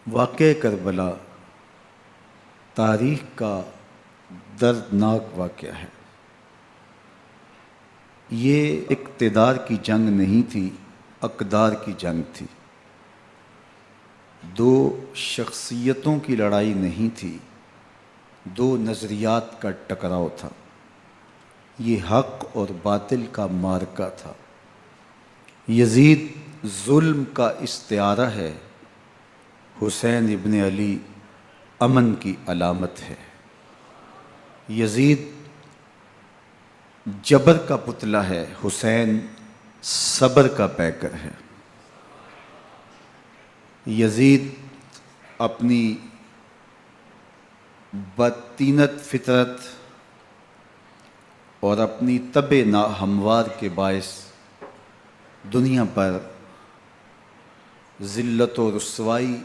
واقعہ کربلا تاریخ کا دردناک واقعہ ہے۔ یہ اقتدار کی جنگ نہیں تھی، اقدار کی جنگ تھی۔ دو شخصیتوں کی لڑائی نہیں تھی، دو نظریات کا ٹکراؤ تھا۔ یہ حق اور باطل کا معرکہ تھا۔ یزید ظلم کا استعارہ ہے، حسین ابن علی امن کی علامت ہے۔ یزید جبر کا پتلا ہے، حسین صبر کا پیکر ہے۔ یزید اپنی بدطینت فطرت اور اپنی طبع ناہموار کے باعث دنیا پر ذلت و رسوائی،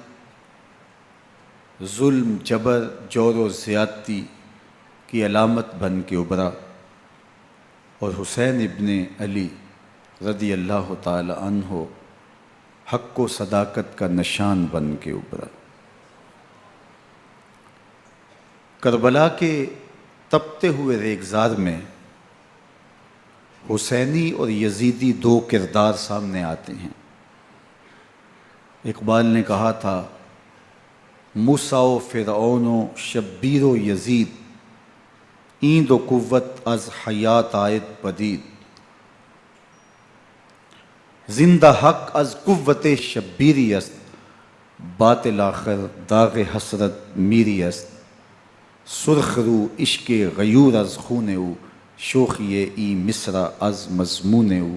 ظلم، جبر، جور و زیادتی کی علامت بن کے ابھرا، اور حسین ابن علی رضی اللہ تعالی عنہ حق و صداقت کا نشان بن کے ابھرا۔ کربلا کے تپتے ہوئے ریگزار میں حسینی اور یزیدی دو کردار سامنے آتے ہیں۔ اقبال نے کہا تھا، موسیٰ و فرعون و شبیر و یزید، ایند و قوت از حیات آید پدید، زندہ حق از قوت شبیری است، باطل آخر داغ حسرت میری است، سرخ رو عشق غیور از خون او، شوخی ای مصرع از مضمون او،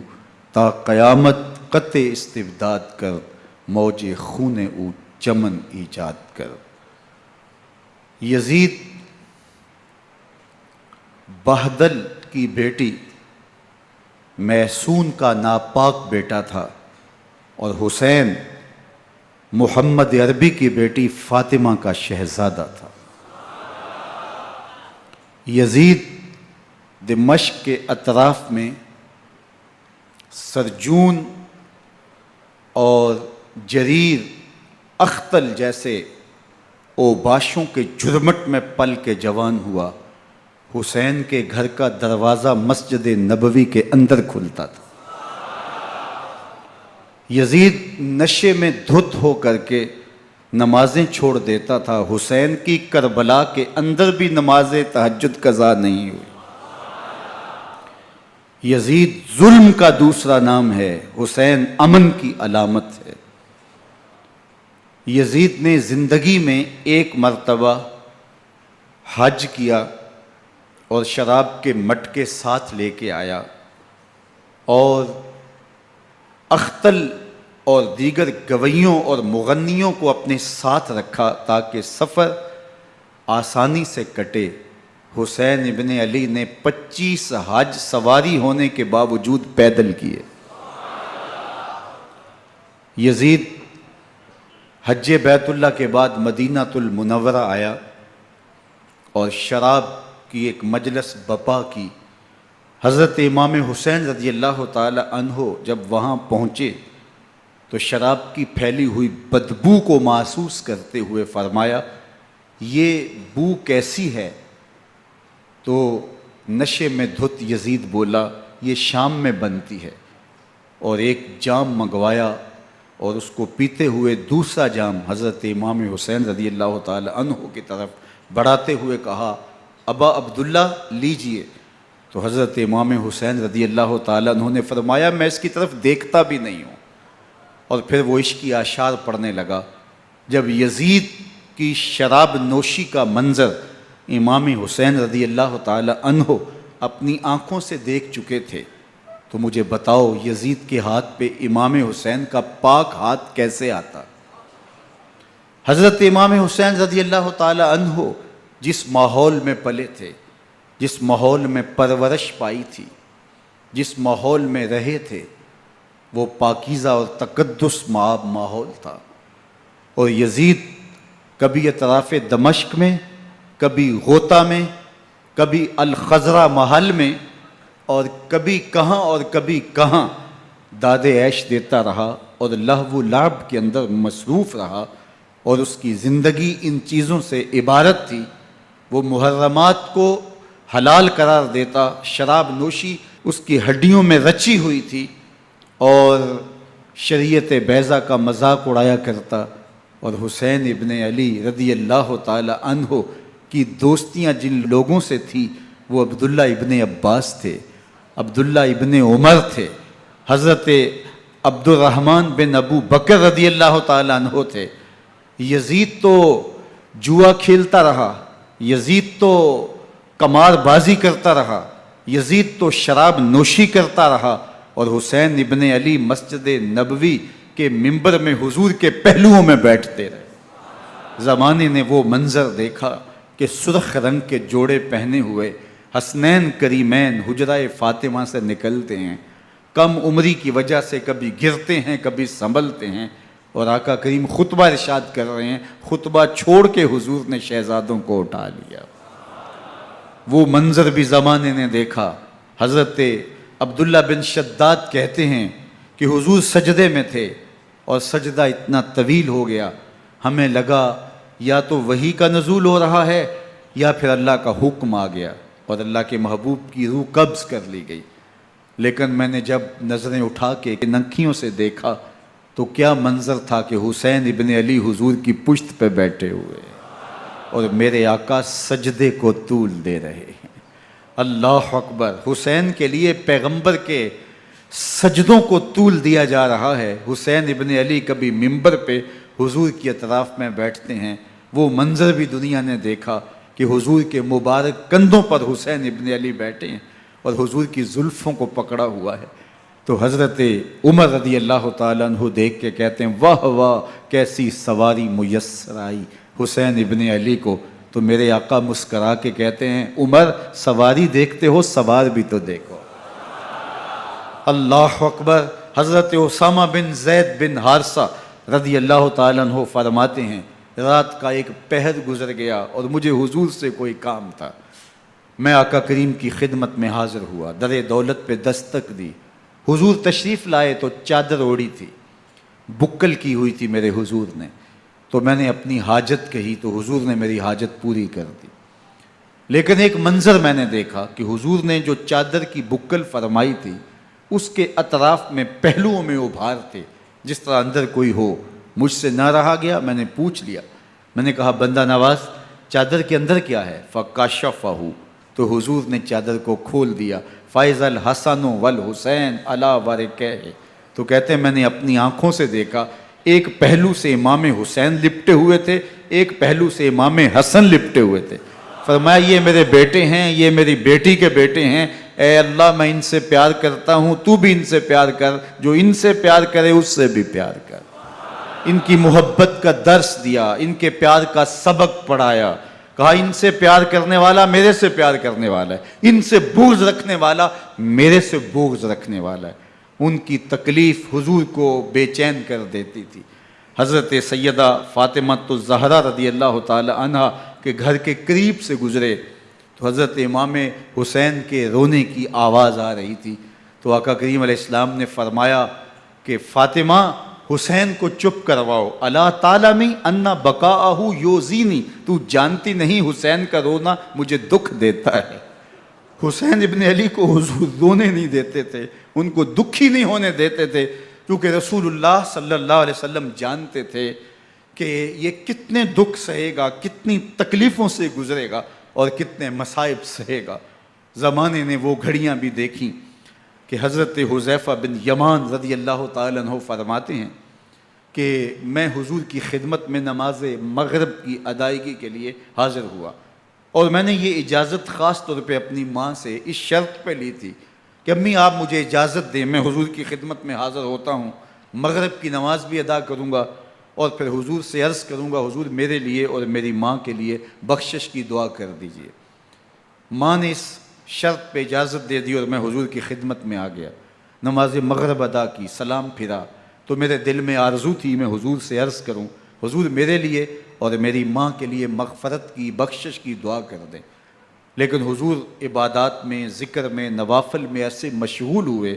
تا قیامت قطع استبداد کر، موج خون او چمن ایجاد کر۔ یزید بہدل کی بیٹی محسون کا ناپاک بیٹا تھا، اور حسین محمد عربی کی بیٹی فاطمہ کا شہزادہ تھا۔ یزید دمشق کے اطراف میں سرجون اور جریر، اختل جیسے اوباشوں کے جرمٹ میں پل کے جوان ہوا۔ حسین کے گھر کا دروازہ مسجد نبوی کے اندر کھلتا تھا۔ یزید نشے میں دھت ہو کر کے نمازیں چھوڑ دیتا تھا۔ حسین کی کربلا کے اندر بھی نماز تہجد قضا نہیں ہوئی۔ یزید ظلم کا دوسرا نام ہے، حسین امن کی علامت ہے۔ یزید نے زندگی میں ایک مرتبہ حج کیا اور شراب کے مٹکے ساتھ لے کے آیا، اور اختل اور دیگر گویوں اور مغنیوں کو اپنے ساتھ رکھا تاکہ سفر آسانی سے کٹے۔ حسین ابن علی نے 25 حج سواری ہونے کے باوجود پیدل کیے۔ یزید حج بیت اللہ کے بعد مدینہ المنورہ آیا اور شراب کی ایک مجلس بپا کی۔ حضرت امام حسین رضی اللہ تعالی عنہ جب وہاں پہنچے تو شراب کی پھیلی ہوئی بدبو کو محسوس کرتے ہوئے فرمایا، یہ بو کیسی ہے؟ تو نشے میں دھت یزید بولا، یہ شام میں بنتی ہے، اور ایک جام منگوایا اور اس کو پیتے ہوئے دوسرا جام حضرت امام حسین رضی اللہ تعالی عنہ کی طرف بڑھاتے ہوئے کہا، ابا عبداللہ لیجئے۔ تو حضرت امام حسین رضی اللہ تعالیٰ عنہ نے فرمایا، میں اس کی طرف دیکھتا بھی نہیں ہوں، اور پھر وہ عشقی اشعار پڑھنے لگا۔ جب یزید کی شراب نوشی کا منظر امام حسین رضی اللہ تعالیٰ عنہ اپنی آنکھوں سے دیکھ چکے تھے، تو مجھے بتاؤ یزید کے ہاتھ پہ امام حسین کا پاک ہاتھ کیسے آتا؟ حضرت امام حسین رضی اللہ تعالیٰ عنہ جس ماحول میں پلے تھے، جس ماحول میں پرورش پائی تھی، جس ماحول میں رہے تھے، وہ پاکیزہ اور تقدس مآب ماحول تھا۔ اور یزید کبھی اطراف دمشق میں، کبھی غوطہ میں، کبھی الخضرہ محل میں، اور کبھی کہاں اور کبھی کہاں داد عیش دیتا رہا اور لہو و لعب کے اندر مصروف رہا، اور اس کی زندگی ان چیزوں سے عبارت تھی۔ وہ محرمات کو حلال قرار دیتا، شراب نوشی اس کی ہڈیوں میں رچی ہوئی تھی، اور شریعت بیضا کا مذاق اڑایا کرتا۔ اور حسین ابن علی رضی اللہ تعالی عنہ کی دوستیاں جن لوگوں سے تھی وہ عبداللہ ابن عباس تھے، عبداللہ ابن عمر تھے، حضرت عبد الرحمن بن ابو بکر رضی اللہ تعالی عنہ تھے۔ یزید تو جوا کھیلتا رہا، یزید تو قمار بازی کرتا رہا، یزید تو شراب نوشی کرتا رہا، اور حسین ابن علی مسجد نبوی کے ممبر میں حضور کے پہلوؤں میں بیٹھتے رہے۔ زمانے نے وہ منظر دیکھا کہ سرخ رنگ کے جوڑے پہنے ہوئے حسنین کریمین حجرہ فاطمہ سے نکلتے ہیں، کم عمری کی وجہ سے کبھی گرتے ہیں کبھی سنبھلتے ہیں، اور آقا کریم خطبہ ارشاد کر رہے ہیں، خطبہ چھوڑ کے حضور نے شہزادوں کو اٹھا لیا۔ وہ منظر بھی زمانے نے دیکھا۔ حضرت عبداللہ بن شداد کہتے ہیں کہ حضور سجدے میں تھے اور سجدہ اتنا طویل ہو گیا، ہمیں لگا یا تو وحی کا نزول ہو رہا ہے یا پھر اللہ کا حکم آ گیا اور اللہ کے محبوب کی روح قبض کر لی گئی۔ لیکن میں نے جب نظریں اٹھا کے ننکیوں سے دیکھا تو کیا منظر تھا کہ حسین ابن علی حضور کی پشت پہ بیٹھے ہوئے اور میرے آقا سجدے کو طول دے رہے ہیں۔ اللہ اکبر! حسین کے لیے پیغمبر کے سجدوں کو طول دیا جا رہا ہے۔ حسین ابن علی کبھی ممبر پہ حضور کی اطراف میں بیٹھتے ہیں، وہ منظر بھی دنیا نے دیکھا کہ حضور کے مبارک کندھوں پر حسین ابن علی بیٹھے ہیں اور حضور کی زلفوں کو پکڑا ہوا ہے۔ تو حضرت عمر رضی اللہ تعالیٰ عنہ دیکھ کے کہتے ہیں واہ واہ کیسی سواری میسر آئی حسین ابن علی کو۔ تو میرے آقا مسکرا کے کہتے ہیں عمر سواری دیکھتے ہو سوار بھی تو دیکھو۔ اللہ اکبر! حضرت اسامہ بن زید بن حارثہ رضی اللہ تعالیٰ عنہ فرماتے ہیں رات کا ایک پہر گزر گیا اور مجھے حضور سے کوئی کام تھا، میں آقا کریم کی خدمت میں حاضر ہوا، در دولت پہ دستک دی، حضور تشریف لائے تو چادر اوڑی تھی، بکل کی ہوئی تھی میرے حضور نے، تو میں نے اپنی حاجت کہی تو حضور نے میری حاجت پوری کر دی۔ لیکن ایک منظر میں نے دیکھا کہ حضور نے جو چادر کی بکل فرمائی تھی اس کے اطراف میں پہلوؤں میں ابھار تھے جس طرح اندر کوئی ہو۔ مجھ سے نہ رہا گیا، میں نے پوچھ لیا، میں نے کہا بندہ نواز چادر کے اندر کیا ہے؟ فَكَشَفَهُ، تو حضور نے چادر کو کھول دیا۔ فَإِذَا الْحَسَنُ وَالْحُسَيْنُ عَلَىٰ وَرِكَيْهِ، تو کہتے ہیں میں نے اپنی آنکھوں سے دیکھا ایک پہلو سے امام حسین لپٹے ہوئے تھے، ایک پہلو سے امام حسن لپٹے ہوئے تھے۔ فرمایا یہ میرے بیٹے ہیں، یہ میری بیٹی کے بیٹے ہیں، اے اللہ میں ان سے پیار کرتا ہوں، تو بھی ان سے پیار کر، جو ان سے پیار کرے اس سے بھی پیار کر۔ ان کی محبت کا درس دیا، ان کے پیار کا سبق پڑھایا، کہا ان سے پیار کرنے والا میرے سے پیار کرنے والا ہے، ان سے بغض رکھنے والا میرے سے بغض رکھنے والا ہے۔ ان کی تکلیف حضور کو بے چین کر دیتی تھی۔ حضرت سیدہ فاطمہ الزہرا رضی اللہ تعالی عنہ کے گھر کے قریب سے گزرے تو حضرت امام حسین کے رونے کی آواز آ رہی تھی، تو آقا کریم علیہ السلام نے فرمایا کہ فاطمہ حسین کو چپ کرواؤ، الا تعلمی ان بقاءہ یوزینی، تو جانتی نہیں حسین کا رونا مجھے دکھ دیتا ہے۔ حسین ابن علی کو حضور رونے نہیں دیتے تھے، ان کو دکھی نہیں ہونے دیتے تھے، کیونکہ رسول اللہ صلی اللہ علیہ وسلم جانتے تھے کہ یہ کتنے دکھ سہے گا، کتنی تکلیفوں سے گزرے گا اور کتنے مصائب سہے گا۔ زمانے نے وہ گھڑیاں بھی دیکھیں کہ حضرت حذیفہ بن یمان رضی اللہ تعالیٰ عنہ فرماتے ہیں کہ میں حضور کی خدمت میں نماز مغرب کی ادائیگی کے لیے حاضر ہوا، اور میں نے یہ اجازت خاص طور پہ اپنی ماں سے اس شرط پہ لی تھی کہ امی آپ مجھے اجازت دیں، میں حضور کی خدمت میں حاضر ہوتا ہوں، مغرب کی نماز بھی ادا کروں گا اور پھر حضور سے عرض کروں گا حضور میرے لیے اور میری ماں کے لیے بخشش کی دعا کر دیجئے۔ ماں نے اس شرط پہ اجازت دے دی اور میں حضور کی خدمت میں آ گیا، نماز مغرب ادا کی، سلام پھرا تو میرے دل میں آرزو تھی میں حضور سے عرض کروں حضور میرے لیے اور میری ماں کے لیے مغفرت کی بخشش کی دعا کر دیں، لیکن حضور عبادات میں ذکر میں نوافل میں ایسے مشغول ہوئے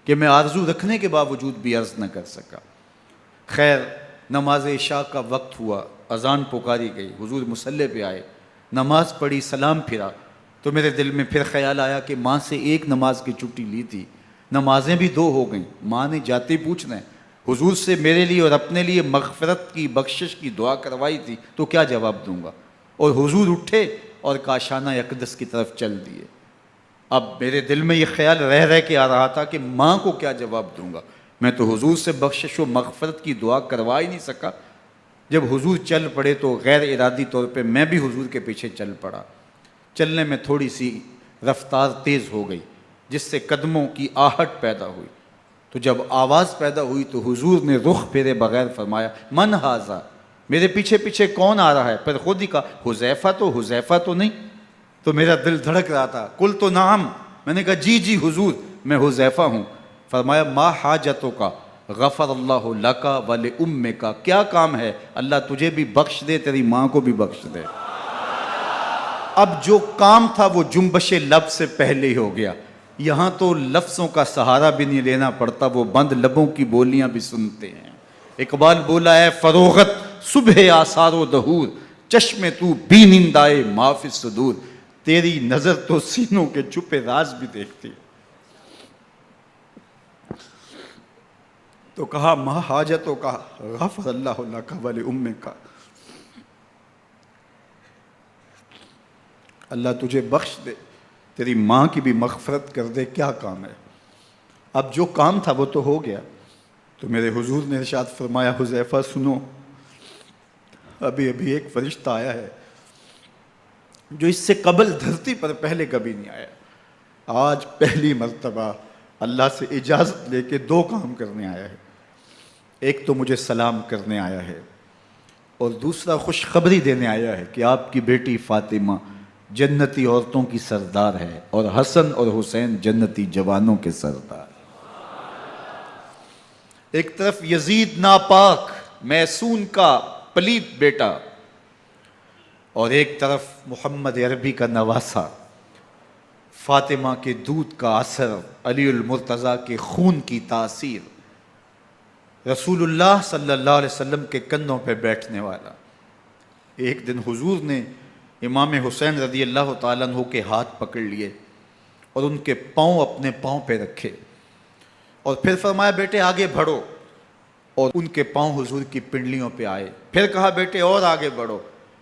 کہ میں آرزو رکھنے کے باوجود بھی عرض نہ کر سکا۔ خیر نماز عشاء کا وقت ہوا، اذان پکاری گئی، حضور مصلی پہ آئے، نماز پڑھی، سلام پھرا، تو میرے دل میں پھر خیال آیا کہ ماں سے ایک نماز کی چھٹی لی تھی، نمازیں بھی 2 ہو گئیں، ماں نے جاتے پوچھنا ہے حضور سے میرے لیے اور اپنے لیے مغفرت کی، بخشش کی دعا کروائی تھی، تو کیا جواب دوں گا؟ اور حضور اٹھے اور کاشانہ اقدس کی طرف چل دیے۔ اب میرے دل میں یہ خیال رہ کے آ رہا تھا کہ ماں کو کیا جواب دوں گا، میں تو حضور سے بخشش و مغفرت کی دعا کروا ہی نہیں سکا۔ جب حضور چل پڑے تو غیر ارادی طور پہ میں بھی حضور کے پیچھے چل پڑا۔ چلنے میں تھوڑی سی رفتار تیز ہو گئی، جس سے قدموں کی آہٹ پیدا ہوئی، تو جب آواز پیدا ہوئی تو حضور نے رخ پھیرے بغیر فرمایا من ھذا، میرے پیچھے پیچھے کون آ رہا ہے؟ پھر خود ہی کہا حذیفہ تو نہیں؟ تو میرا دل دھڑک رہا تھا، قلت نعم، میں نے کہا جی حضور میں حذیفہ ہوں۔ فرمایا ما حاجتک غفر اللہ لک ولامک، کیا کام ہے؟ اللہ تجھے بھی بخش دے، تیری ماں کو بھی بخش دے۔ اب جو کام تھا وہ جنبش لب سے پہلے ہی ہو گیا، یہاں تو لفظوں کا سہارا بھی نہیں لینا پڑتا، وہ بند لبوں کی بولیاں بھی سنتے ہیں۔ اقبال بولا ہے فروغت صبح آثار و دہور، چشم تو بی نندائے ما فی الصدور، تیری نظر تو سینوں کے چھپے راز بھی دیکھتی۔ تو کہا ما حاجتوں کا غفر اللہ لک ولامک، اللہ تجھے بخش دے، تیری ماں کی بھی مغفرت کر دے، کیا کام ہے؟ اب جو کام تھا وہ تو ہو گیا۔ تو میرے حضور نے ارشاد فرمایا حذیفہ سنو، ابھی ایک فرشتہ آیا ہے جو اس سے قبل دھرتی پر پہلے کبھی نہیں آیا، آج پہلی مرتبہ اللہ سے اجازت لے کے 2 کام کرنے آیا ہے، ایک تو مجھے سلام کرنے آیا ہے اور دوسرا خوشخبری دینے آیا ہے کہ آپ کی بیٹی فاطمہ جنتی عورتوں کی سردار ہے اور حسن اور حسین جنتی جوانوں کے سردار۔ ایک طرف یزید ناپاک میسون کا پلیت بیٹا، اور ایک طرف محمد عربی کا نواسا، فاطمہ کے دودھ کا اثر، علی المرتضیٰ کے خون کی تاثیر، رسول اللہ صلی اللہ علیہ وسلم کے کندھوں پہ بیٹھنے والا۔ ایک دن حضور نے امام حسین رضی اللہ تعالیٰ عنہ کے ہاتھ پکڑ لیے اور ان کے پاؤں اپنے پاؤں پہ رکھے اور پھر فرمایا بیٹے آگے بڑھو، اور ان کے پاؤں حضور کی پنڈلیوں پہ آئے، پھر کہا بیٹے اور آگے بڑھو،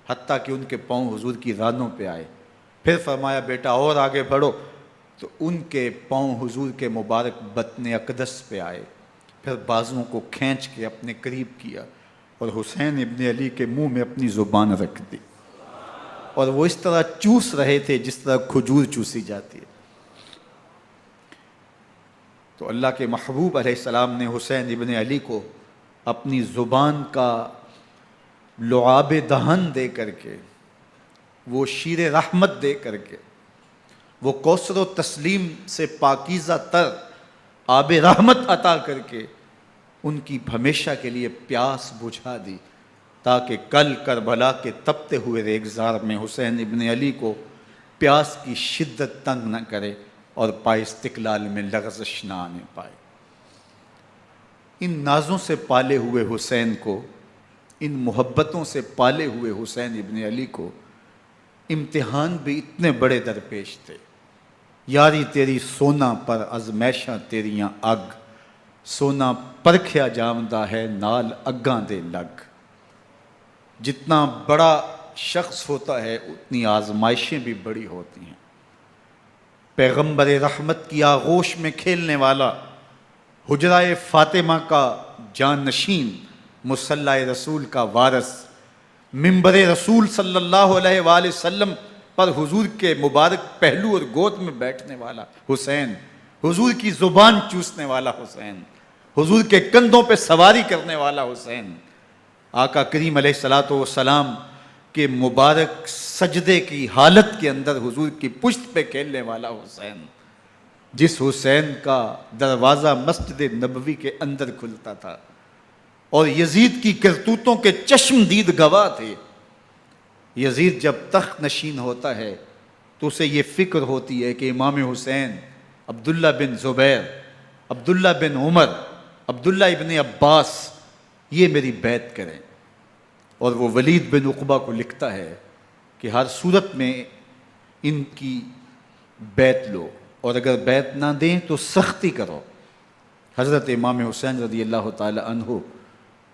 حتیٰ کہ ان کے پاؤں حضور کی رانوں پہ آئے، پھر فرمایا بیٹا اور آگے بڑھو، تو ان کے پاؤں حضور کے مبارک بطن اقدس پہ آئے، پھر بازوؤں کو کھینچ کے اپنے قریب کیا اور حسین ابن علی کے منہ میں اپنی زبان رکھ دی، اور وہ اس طرح چوس رہے تھے جس طرح کھجور چوسی جاتی ہے۔ تو اللہ کے محبوب علیہ السلام نے حسین ابن علی کو اپنی زبان کا لعاب دہن دے کر کے، وہ شیر رحمت دے کر کے، وہ کوثر و تسلیم سے پاکیزہ تر آب رحمت عطا کر کے ان کی ہمیشہ کے لیے پیاس بجھا دی، تاکہ کل کربلا کے تپتے ہوئے ریگزار میں حسین ابن علی کو پیاس کی شدت تنگ نہ کرے اور پائے استقلال میں لغزش نہ آنے پائے۔ ان نازوں سے پالے ہوئے حسین کو، ان محبتوں سے پالے ہوئے حسین ابن علی کو امتحان بھی اتنے بڑے درپیش تھے۔ یاری تیری سونا پر ازمیشاں تیریاں اگ، سونا پرکھیا جامدہ ہے نال اگاں دے لگ۔ جتنا بڑا شخص ہوتا ہے اتنی آزمائشیں بھی بڑی ہوتی ہیں۔ پیغمبر رحمت کی آغوش میں کھیلنے والا، حجرہ فاطمہ کا جانشین، مصلی رسول کا وارث، منبر رسول صلی اللہ علیہ وآلہ وسلم پر حضور کے مبارک پہلو اور گود میں بیٹھنے والا حسین، حضور کی زبان چوسنے والا حسین، حضور کے کندھوں پہ سواری کرنے والا حسین، آقا کریم علیہ الصلوۃ والسلام کے مبارک سجدے کی حالت کے اندر حضور کی پشت پہ کھیلنے والا حسین، جس حسین کا دروازہ مسجد نبوی کے اندر کھلتا تھا اور یزید کی کرتوتوں کے چشم دید گواہ تھے۔ یزید جب تخت نشین ہوتا ہے تو اسے یہ فکر ہوتی ہے کہ امام حسین، عبداللہ بن زبیر، عبداللہ بن عمر، عبداللہ ابن عباس یہ میری بیعت کریں۔ اور وہ ولید بن عقبہ کو لکھتا ہے کہ ہر صورت میں ان کی بیعت لو، اور اگر بیعت نہ دیں تو سختی کرو۔ حضرت امام حسین رضی اللہ تعالی عنہ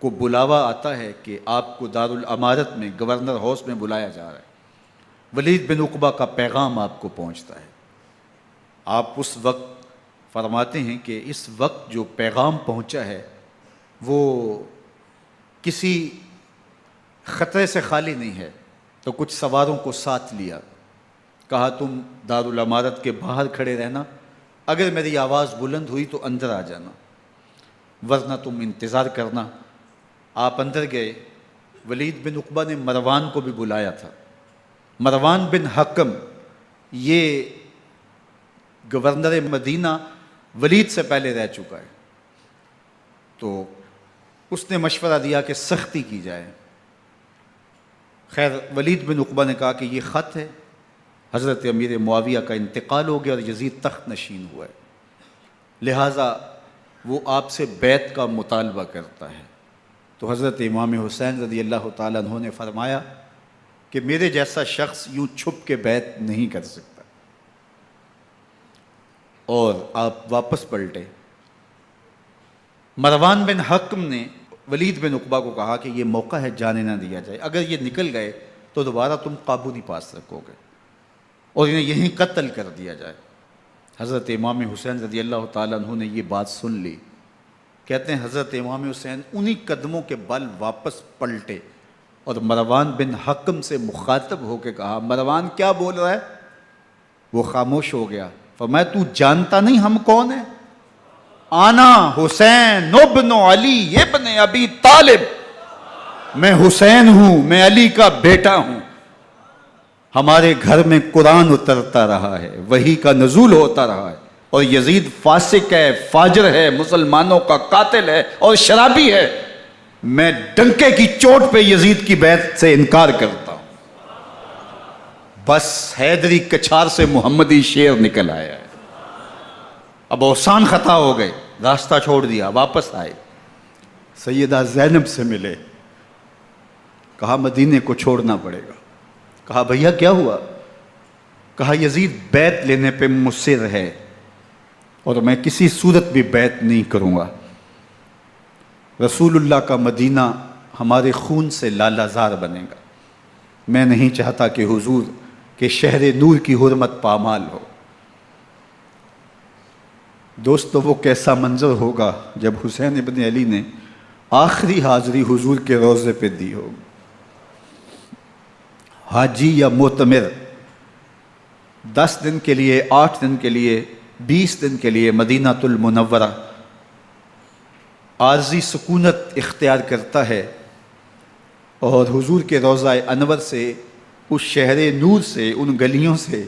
کو بلاوا آتا ہے کہ آپ کو دارالامارت میں گورنر ہاؤس میں بلایا جا رہا ہے، ولید بن عقبہ کا پیغام آپ کو پہنچتا ہے۔ آپ اس وقت فرماتے ہیں کہ اس وقت جو پیغام پہنچا ہے وہ کسی خطرے سے خالی نہیں ہے، تو کچھ سواروں کو ساتھ لیا، کہا تم دارالامارت کے باہر کھڑے رہنا، اگر میری آواز بلند ہوئی تو اندر آ جانا، ورنہ تم انتظار کرنا۔ آپ اندر گئے۔ ولید بن عقبہ نے مروان کو بھی بلایا تھا۔ مروان بن حکم یہ گورنر مدینہ ولید سے پہلے رہ چکا ہے، تو اس نے مشورہ دیا کہ سختی کی جائے۔ خیر ولید بن عقبہ نے کہا کہ یہ خط ہے، حضرت امیر معاویہ کا انتقال ہو گیا اور یزید تخت نشین ہوا ہے، لہٰذا وہ آپ سے بیعت کا مطالبہ کرتا ہے۔ تو حضرت امام حسین رضی اللہ تعالیٰ عنہ نے فرمایا کہ میرے جیسا شخص یوں چھپ کے بیعت نہیں کر سکتا، اور آپ واپس پلٹے۔ مروان بن حکم نے ولید بن عقبہ کو کہا کہ یہ موقع ہے جانے نہ دیا جائے، اگر یہ نکل گئے تو دوبارہ تم قابو نہیں پا سکو گے، اور انہیں یہیں قتل کر دیا جائے۔ حضرت امام حسین رضی اللہ تعالیٰ عنہ نے یہ بات سن لی۔ کہتے ہیں حضرت امام حسین انہی قدموں کے بل واپس پلٹے اور مروان بن حکم سے مخاطب ہو کے کہا، مروان کیا بول رہا ہے؟ وہ خاموش ہو گیا۔ فرمایا تو جانتا نہیں ہم کون ہیں؟ آنا حسین ابن علی ابن ابی طالب، میں حسین ہوں، میں علی کا بیٹا ہوں، ہمارے گھر میں قرآن اترتا رہا ہے، وحی کا نزول ہوتا رہا ہے، اور یزید فاسق ہے، فاجر ہے، مسلمانوں کا قاتل ہے اور شرابی ہے، میں ڈنکے کی چوٹ پہ یزید کی بیعت سے انکار کرتا ہوں۔ بس حیدری کچھار سے محمدی شیر نکل آیا ہے۔ اب اوسان خطا ہو گئے، راستہ چھوڑ دیا، واپس آئے، سیدہ زینب سے ملے، کہا مدینے کو چھوڑنا پڑے گا۔ کہا بھیا کیا ہوا؟ کہا یزید بیعت لینے پہ مصر ہے اور میں کسی صورت بھی بیعت نہیں کروں گا۔ رسول اللہ کا مدینہ ہمارے خون سے لالا زار بنے گا، میں نہیں چاہتا کہ حضور کے شہر نور کی حرمت پامال ہو۔ دوستو وہ کیسا منظر ہوگا جب حسین ابن علی نے آخری حاضری حضور کے روضے پہ دی ہوگی۔ حاجی یا معتمر 10 دن کے لیے، 8 دن کے لیے، 20 دن کے لیے مدینہ المنورہ عارضی سکونت اختیار کرتا ہے، اور حضور کے روضہ انور سے، اس شہر نور سے، ان گلیوں سے،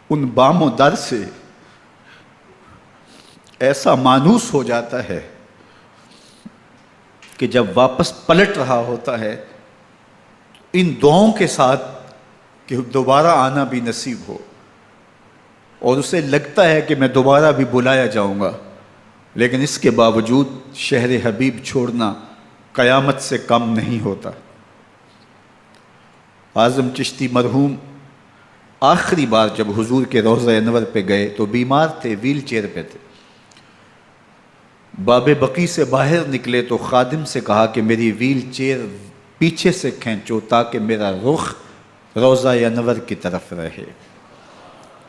ان بام و در سے ایسا مانوس ہو جاتا ہے کہ جب واپس پلٹ رہا ہوتا ہے ان دعاؤں کے ساتھ کہ دوبارہ آنا بھی نصیب ہو، اور اسے لگتا ہے کہ میں دوبارہ بھی بلایا جاؤں گا، لیکن اس کے باوجود شہر حبیب چھوڑنا قیامت سے کم نہیں ہوتا۔ اعظم چشتی مرحوم آخری بار جب حضور کے روضہ انور پہ گئے تو بیمار تھے، ویل چیئر پہ تھے۔ باب بقی سے باہر نکلے تو خادم سے کہا کہ میری ویل چیئر پیچھے سے کھینچو تاکہ میرا رخ روضہ انور کی طرف رہے،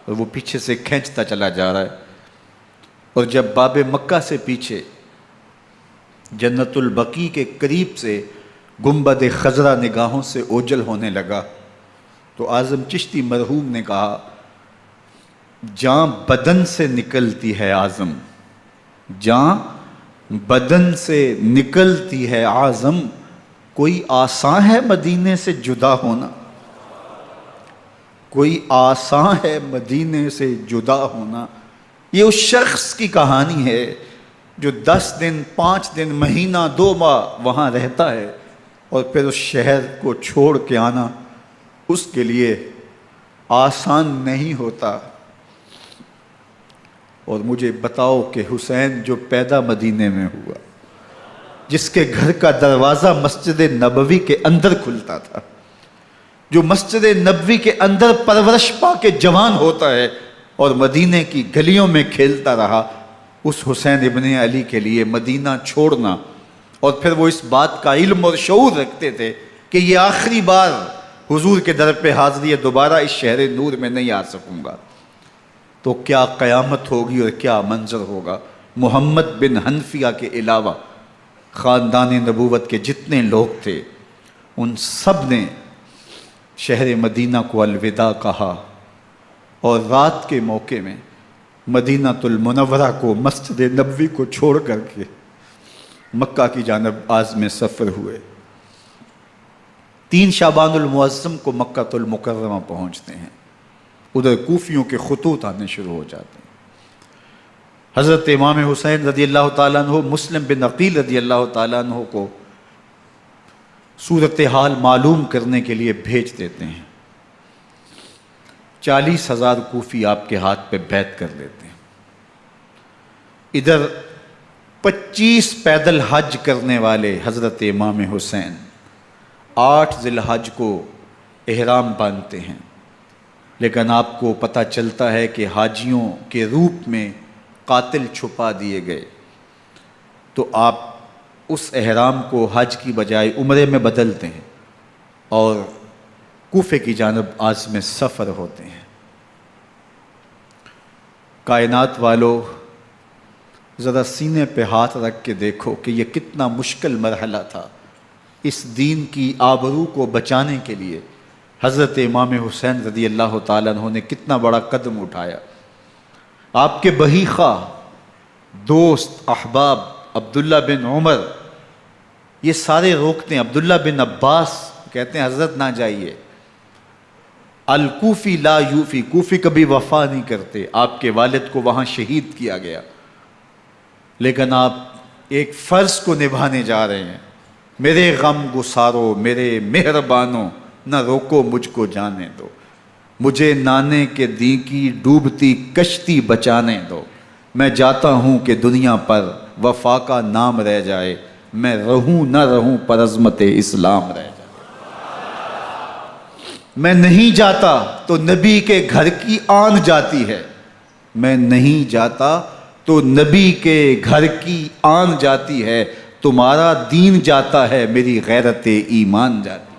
اور وہ پیچھے سے کھینچتا چلا جا رہا ہے، اور جب باب مکہ سے پیچھے جنت البقیع کے قریب سے گنبد خضرا نگاہوں سے اوجل ہونے لگا تو اعظم چشتی مرحوم نے کہا، جان بدن سے نکلتی ہے اعظم، جان بدن سے نکلتی ہے اعظم، کوئی آسان ہے مدینے سے جدا ہونا، کوئی آسان ہے مدینے سے جدا ہونا۔ یہ اس شخص کی کہانی ہے جو 10 دن، 5 دن، مہینہ، 2 ماہ وہاں رہتا ہے، اور پھر اس شہر کو چھوڑ کے آنا اس کے لیے آسان نہیں ہوتا۔ اور مجھے بتاؤ کہ حسین جو پیدا مدینے میں ہوا، جس کے گھر کا دروازہ مسجد نبوی کے اندر کھلتا تھا، جو مسجد نبوی کے اندر پرورش پا کے جوان ہوتا ہے اور مدینے کی گلیوں میں کھیلتا رہا، اس حسین ابن علی کے لیے مدینہ چھوڑنا، اور پھر وہ اس بات کا علم اور شعور رکھتے تھے کہ یہ آخری بار حضور کے در پہ حاضری ہے، دوبارہ اس شہر نور میں نہیں آ سکوں گا، تو کیا قیامت ہوگی اور کیا منظر ہوگا۔ محمد بن حنفیہ کے علاوہ خاندان نبوت کے جتنے لوگ تھے ان سب نے شہر مدینہ کو الوداع کہا، اور رات کے موقع میں مدینہ المنورہ کو، مسجد نبوی کو چھوڑ کر کے مکہ کی جانب عازم سفر ہوئے۔ 3 شعبان المعظم کو مکہ المکرمہ پہنچتے ہیں، ادھر کوفیوں کے خطوط آنے شروع ہو جاتے ہیں۔ حضرت امام حسین رضی اللہ تعالیٰ عنہ مسلم بن عقیل رضی اللہ تعالیٰ عنہ کو صورتحال معلوم کرنے کے لیے بھیج دیتے ہیں۔ 40,000 کوفی آپ کے ہاتھ پہ بیعت کر لیتے ہیں۔ ادھر 25 پیدل حج کرنے والے حضرت امام حسین 8 ذی الحج کو احرام باندھتے ہیں، لیکن آپ کو پتہ چلتا ہے کہ حاجیوں کے روپ میں قاتل چھپا دیے گئے، تو آپ اس احرام کو حج کی بجائے عمرے میں بدلتے ہیں اور کوفے کی جانب عازم سفر ہوتے ہیں۔ کائنات والو، ذرا سینے پہ ہاتھ رکھ کے دیکھو کہ یہ کتنا مشکل مرحلہ تھا۔ اس دین کی آبرو کو بچانے کے لیے حضرت امام حسین رضی اللہ تعالیٰ عنہ نے کتنا بڑا قدم اٹھایا۔ آپ کے بہی خواہ، دوست، احباب عبداللہ بن عمر یہ سارے روکتے ہیں۔ عبداللہ بن عباس کہتے ہیں حضرت نہ جائیے، الکوفی لا یوفی، کوفی کبھی وفا نہیں کرتے، آپ کے والد کو وہاں شہید کیا گیا، لیکن آپ ایک فرض کو نبھانے جا رہے ہیں۔ میرے غم گسارو، میرے مہربانوں، نہ روکو مجھ کو جانے دو، مجھے نانے کے دی کی ڈوبتی کشتی بچانے دو، میں جاتا ہوں کہ دنیا پر وفا کا نام رہ جائے، میں رہوں نہ رہوں پر عظمت اسلام رہ جائے۔ میں نہیں جاتا تو نبی کے گھر کی آن جاتی ہے، میں نہیں جاتا تو نبی کے گھر کی آن جاتی ہے، تمہارا دین جاتا ہے میری غیرت ایمان جاتی ہے۔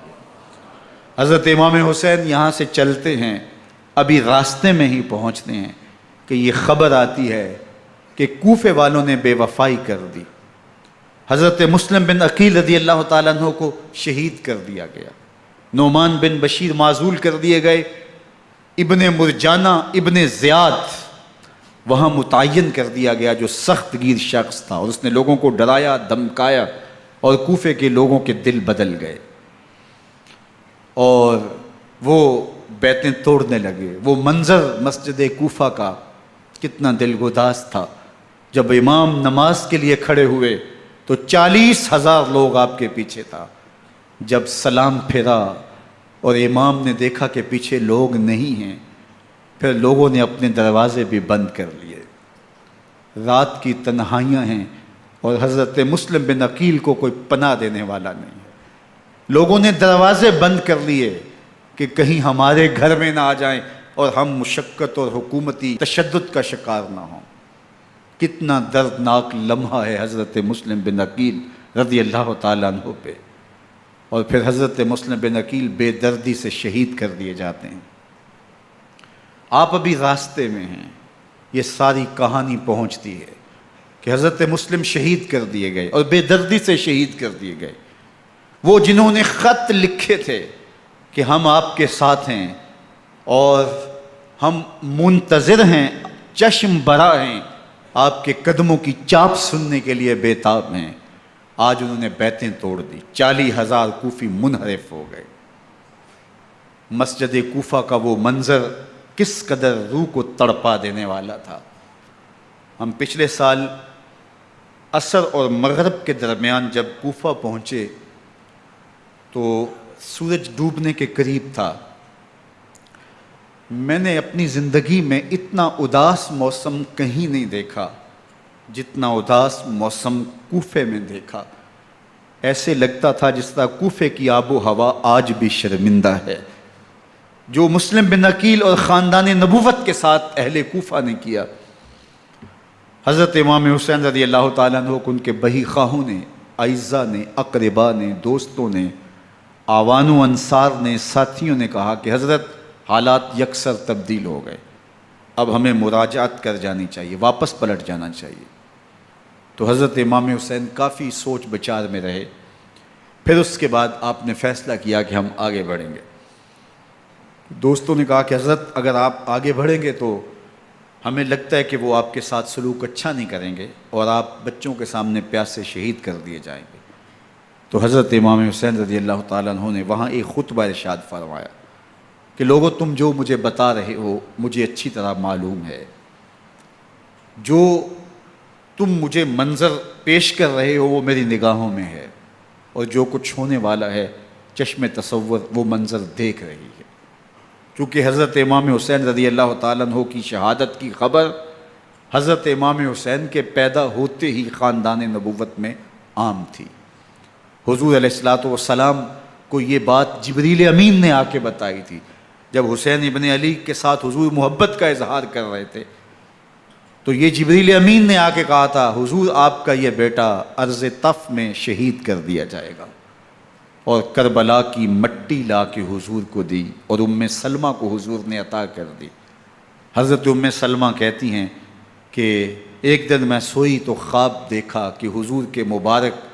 حضرت امام حسین یہاں سے چلتے ہیں، ابھی راستے میں ہی پہنچتے ہیں کہ یہ خبر آتی ہے کہ کوفے والوں نے بے وفائی کر دی، حضرت مسلم بن عقیل رضی اللہ تعالیٰ عنہ کو شہید کر دیا گیا، نعمان بن بشیر معزول کر دیے گئے، ابن مرجانہ ابن زیاد وہاں متعین کر دیا گیا جو سخت گیر شخص تھا، اور اس نے لوگوں کو ڈرایا، دھمکایا، اور کوفے کے لوگوں کے دل بدل گئے اور وہ بیتیں توڑنے لگے۔ وہ منظر مسجد کوفہ کا کتنا دلگداز تھا، جب امام نماز کے لیے کھڑے ہوئے تو 40,000 لوگ آپ کے پیچھے تھا۔ جب سلام پھیرا اور امام نے دیکھا کہ پیچھے لوگ نہیں ہیں، پھر لوگوں نے اپنے دروازے بھی بند کر لیے۔ رات کی تنہائیاں ہیں اور حضرت مسلم بن عقیل کو کوئی پناہ دینے والا نہیں ہے، لوگوں نے دروازے بند کر لیے کہ کہیں ہمارے گھر میں نہ آ جائیں اور ہم مشقت اور حکومتی تشدد کا شکار نہ ہوں۔ کتنا دردناک لمحہ ہے حضرت مسلم بن عقیل رضی اللہ تعالیٰ عنہ پہ، اور پھر حضرت مسلم بن عقیل بے دردی سے شہید کر دیے جاتے ہیں۔ آپ ابھی راستے میں ہیں، یہ ساری کہانی پہنچتی ہے کہ حضرت مسلم شہید کر دیے گئے اور بے دردی سے شہید کر دیے گئے۔ وہ جنہوں نے خط لکھے تھے کہ ہم آپ کے ساتھ ہیں اور ہم منتظر ہیں، چشم برا ہیں، آپ کے قدموں کی چاپ سننے کے لیے بےتاب ہیں، آج انہوں نے بیتیں توڑ دی۔ 40,000 کوفی منحرف ہو گئے۔ مسجد کوفہ کا وہ منظر کس قدر روح کو تڑپا دینے والا تھا۔ ہم پچھلے سال عصر اور مغرب کے درمیان جب کوفہ پہنچے تو سورج ڈوبنے کے قریب تھا۔ میں نے اپنی زندگی میں اتنا اداس موسم کہیں نہیں دیکھا جتنا اداس موسم کوفے میں دیکھا۔ ایسے لگتا تھا جس طرح کوفے کی آب و ہوا آج بھی شرمندہ ہے۔ جو مسلم بن عقیل اور خاندان نبوت کے ساتھ اہل کوفہ نے کیا، حضرت امام حسین رضی اللہ تعالیٰ عنہ کو ان کے بہی خواہوں نے، اعزاء نے، اقربا نے، دوستوں نے، آوان و انصار نے، ساتھیوں نے کہا کہ حضرت حالات یکسر تبدیل ہو گئے، اب ہمیں مراجعت کر جانی چاہیے، واپس پلٹ جانا چاہیے۔ تو حضرت امام حسین کافی سوچ بچار میں رہے، پھر اس کے بعد آپ نے فیصلہ کیا کہ ہم آگے بڑھیں گے۔ دوستوں نے کہا کہ حضرت اگر آپ آگے بڑھیں گے تو ہمیں لگتا ہے کہ وہ آپ کے ساتھ سلوک اچھا نہیں کریں گے اور آپ بچوں کے سامنے پیاس سے شہید کر دیے جائیں گے۔ تو حضرت امام حسین رضی اللہ تعالیٰ عنہ نے وہاں ایک خطبہ ارشاد فرمایا کہ لوگو تم جو مجھے بتا رہے ہو مجھے اچھی طرح معلوم ہے، جو تم مجھے منظر پیش کر رہے ہو وہ میری نگاہوں میں ہے، اور جو کچھ ہونے والا ہے چشم تصور وہ منظر دیکھ رہی ہے۔ چونکہ حضرت امام حسین رضی اللہ تعالیٰ عنہ کی شہادت کی خبر حضرت امام حسین کے پیدا ہوتے ہی خاندان نبوت میں عام تھی۔ حضور علیہ الصلوۃ والسلام کو یہ بات جبریل امین نے آ کے بتائی تھی جب حسین ابن علی کے ساتھ حضور محبت کا اظہار کر رہے تھے، تو یہ جبریل امین نے آ کے کہا تھا حضور آپ کا یہ بیٹا ارض طف میں شہید کر دیا جائے گا، اور کربلا کی مٹی لا کے حضور کو دی اور ام سلمہ کو حضور نے عطا کر دی۔ حضرت ام سلمہ کہتی ہیں کہ ایک دن میں سوئی تو خواب دیکھا کہ حضور کے مبارک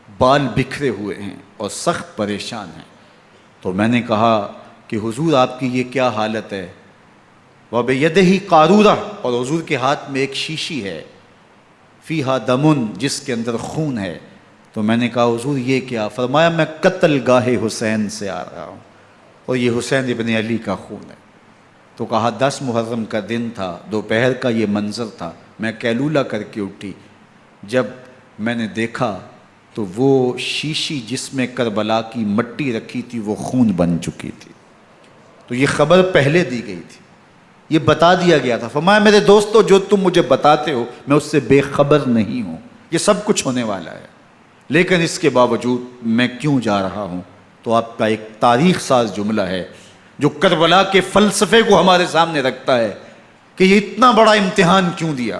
بال بکھرے ہوئے ہیں اور سخت پریشان ہیں، تو میں نے کہا کہ حضور آپ کی یہ کیا حالت ہے؟ وَبِيَدِهِ قَارُورَةٌ، اور حضور کے ہاتھ میں ایک شیشی ہے، فِيهَا دَمٌ، جس کے اندر خون ہے۔ تو میں نے کہا حضور یہ کیا؟ فرمایا میں قتل گاہ حسین سے آ رہا ہوں اور یہ حسین ابن علی کا خون ہے۔ تو کہا 10 محرم کا دن تھا، دوپہر کا یہ منظر تھا، میں کیلولہ کر کے اٹھی، جب میں نے دیکھا تو وہ شیشی جس میں کربلا کی مٹی رکھی تھی وہ خون بن چکی تھی۔ تو یہ خبر پہلے دی گئی تھی، یہ بتا دیا گیا تھا۔ فرمایا میرے دوستو جو تم مجھے بتاتے ہو میں اس سے بے خبر نہیں ہوں، یہ سب کچھ ہونے والا ہے، لیکن اس کے باوجود میں کیوں جا رہا ہوں؟ تو آپ کا ایک تاریخ ساز جملہ ہے جو کربلا کے فلسفے کو ہمارے سامنے رکھتا ہے کہ یہ اتنا بڑا امتحان کیوں دیا۔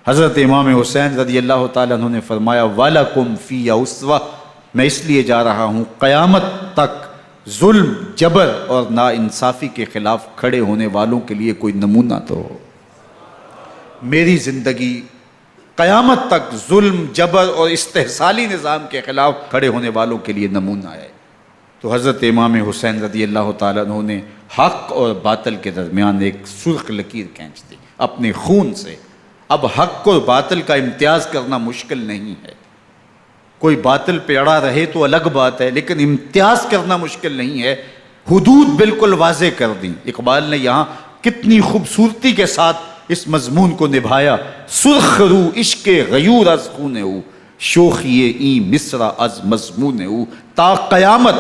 حضرت امام حسین رضی اللہ تعالیٰ عنہ نے فرمایا وَلَكُمْ فِي أُسْوَةٌ، میں اس لیے جا رہا ہوں قیامت تک ظلم، جبر اور ناانصافی کے خلاف کھڑے ہونے والوں کے لیے کوئی نمونہ تو ہو۔ میری زندگی قیامت تک ظلم، جبر اور استحصالی نظام کے خلاف کھڑے ہونے والوں کے لیے نمونہ ہے۔ تو حضرت امام حسین رضی اللہ تعالیٰ عنہ نے حق اور باطل کے درمیان ایک سرخ لکیر کھینچ دی اپنے خون سے۔ اب حق اور باطل کا امتیاز کرنا مشکل نہیں ہے، کوئی باطل پہ اڑا رہے تو الگ بات ہے، لیکن امتیاز کرنا مشکل نہیں ہے۔ حدود بالکل واضح کر دیں۔ اقبال نے یہاں کتنی خوبصورتی کے ساتھ اس مضمون کو نبھایا۔ سرخ رو عشق غیور از خون او، شوخی این مصرع از مضمون او، تا قیامت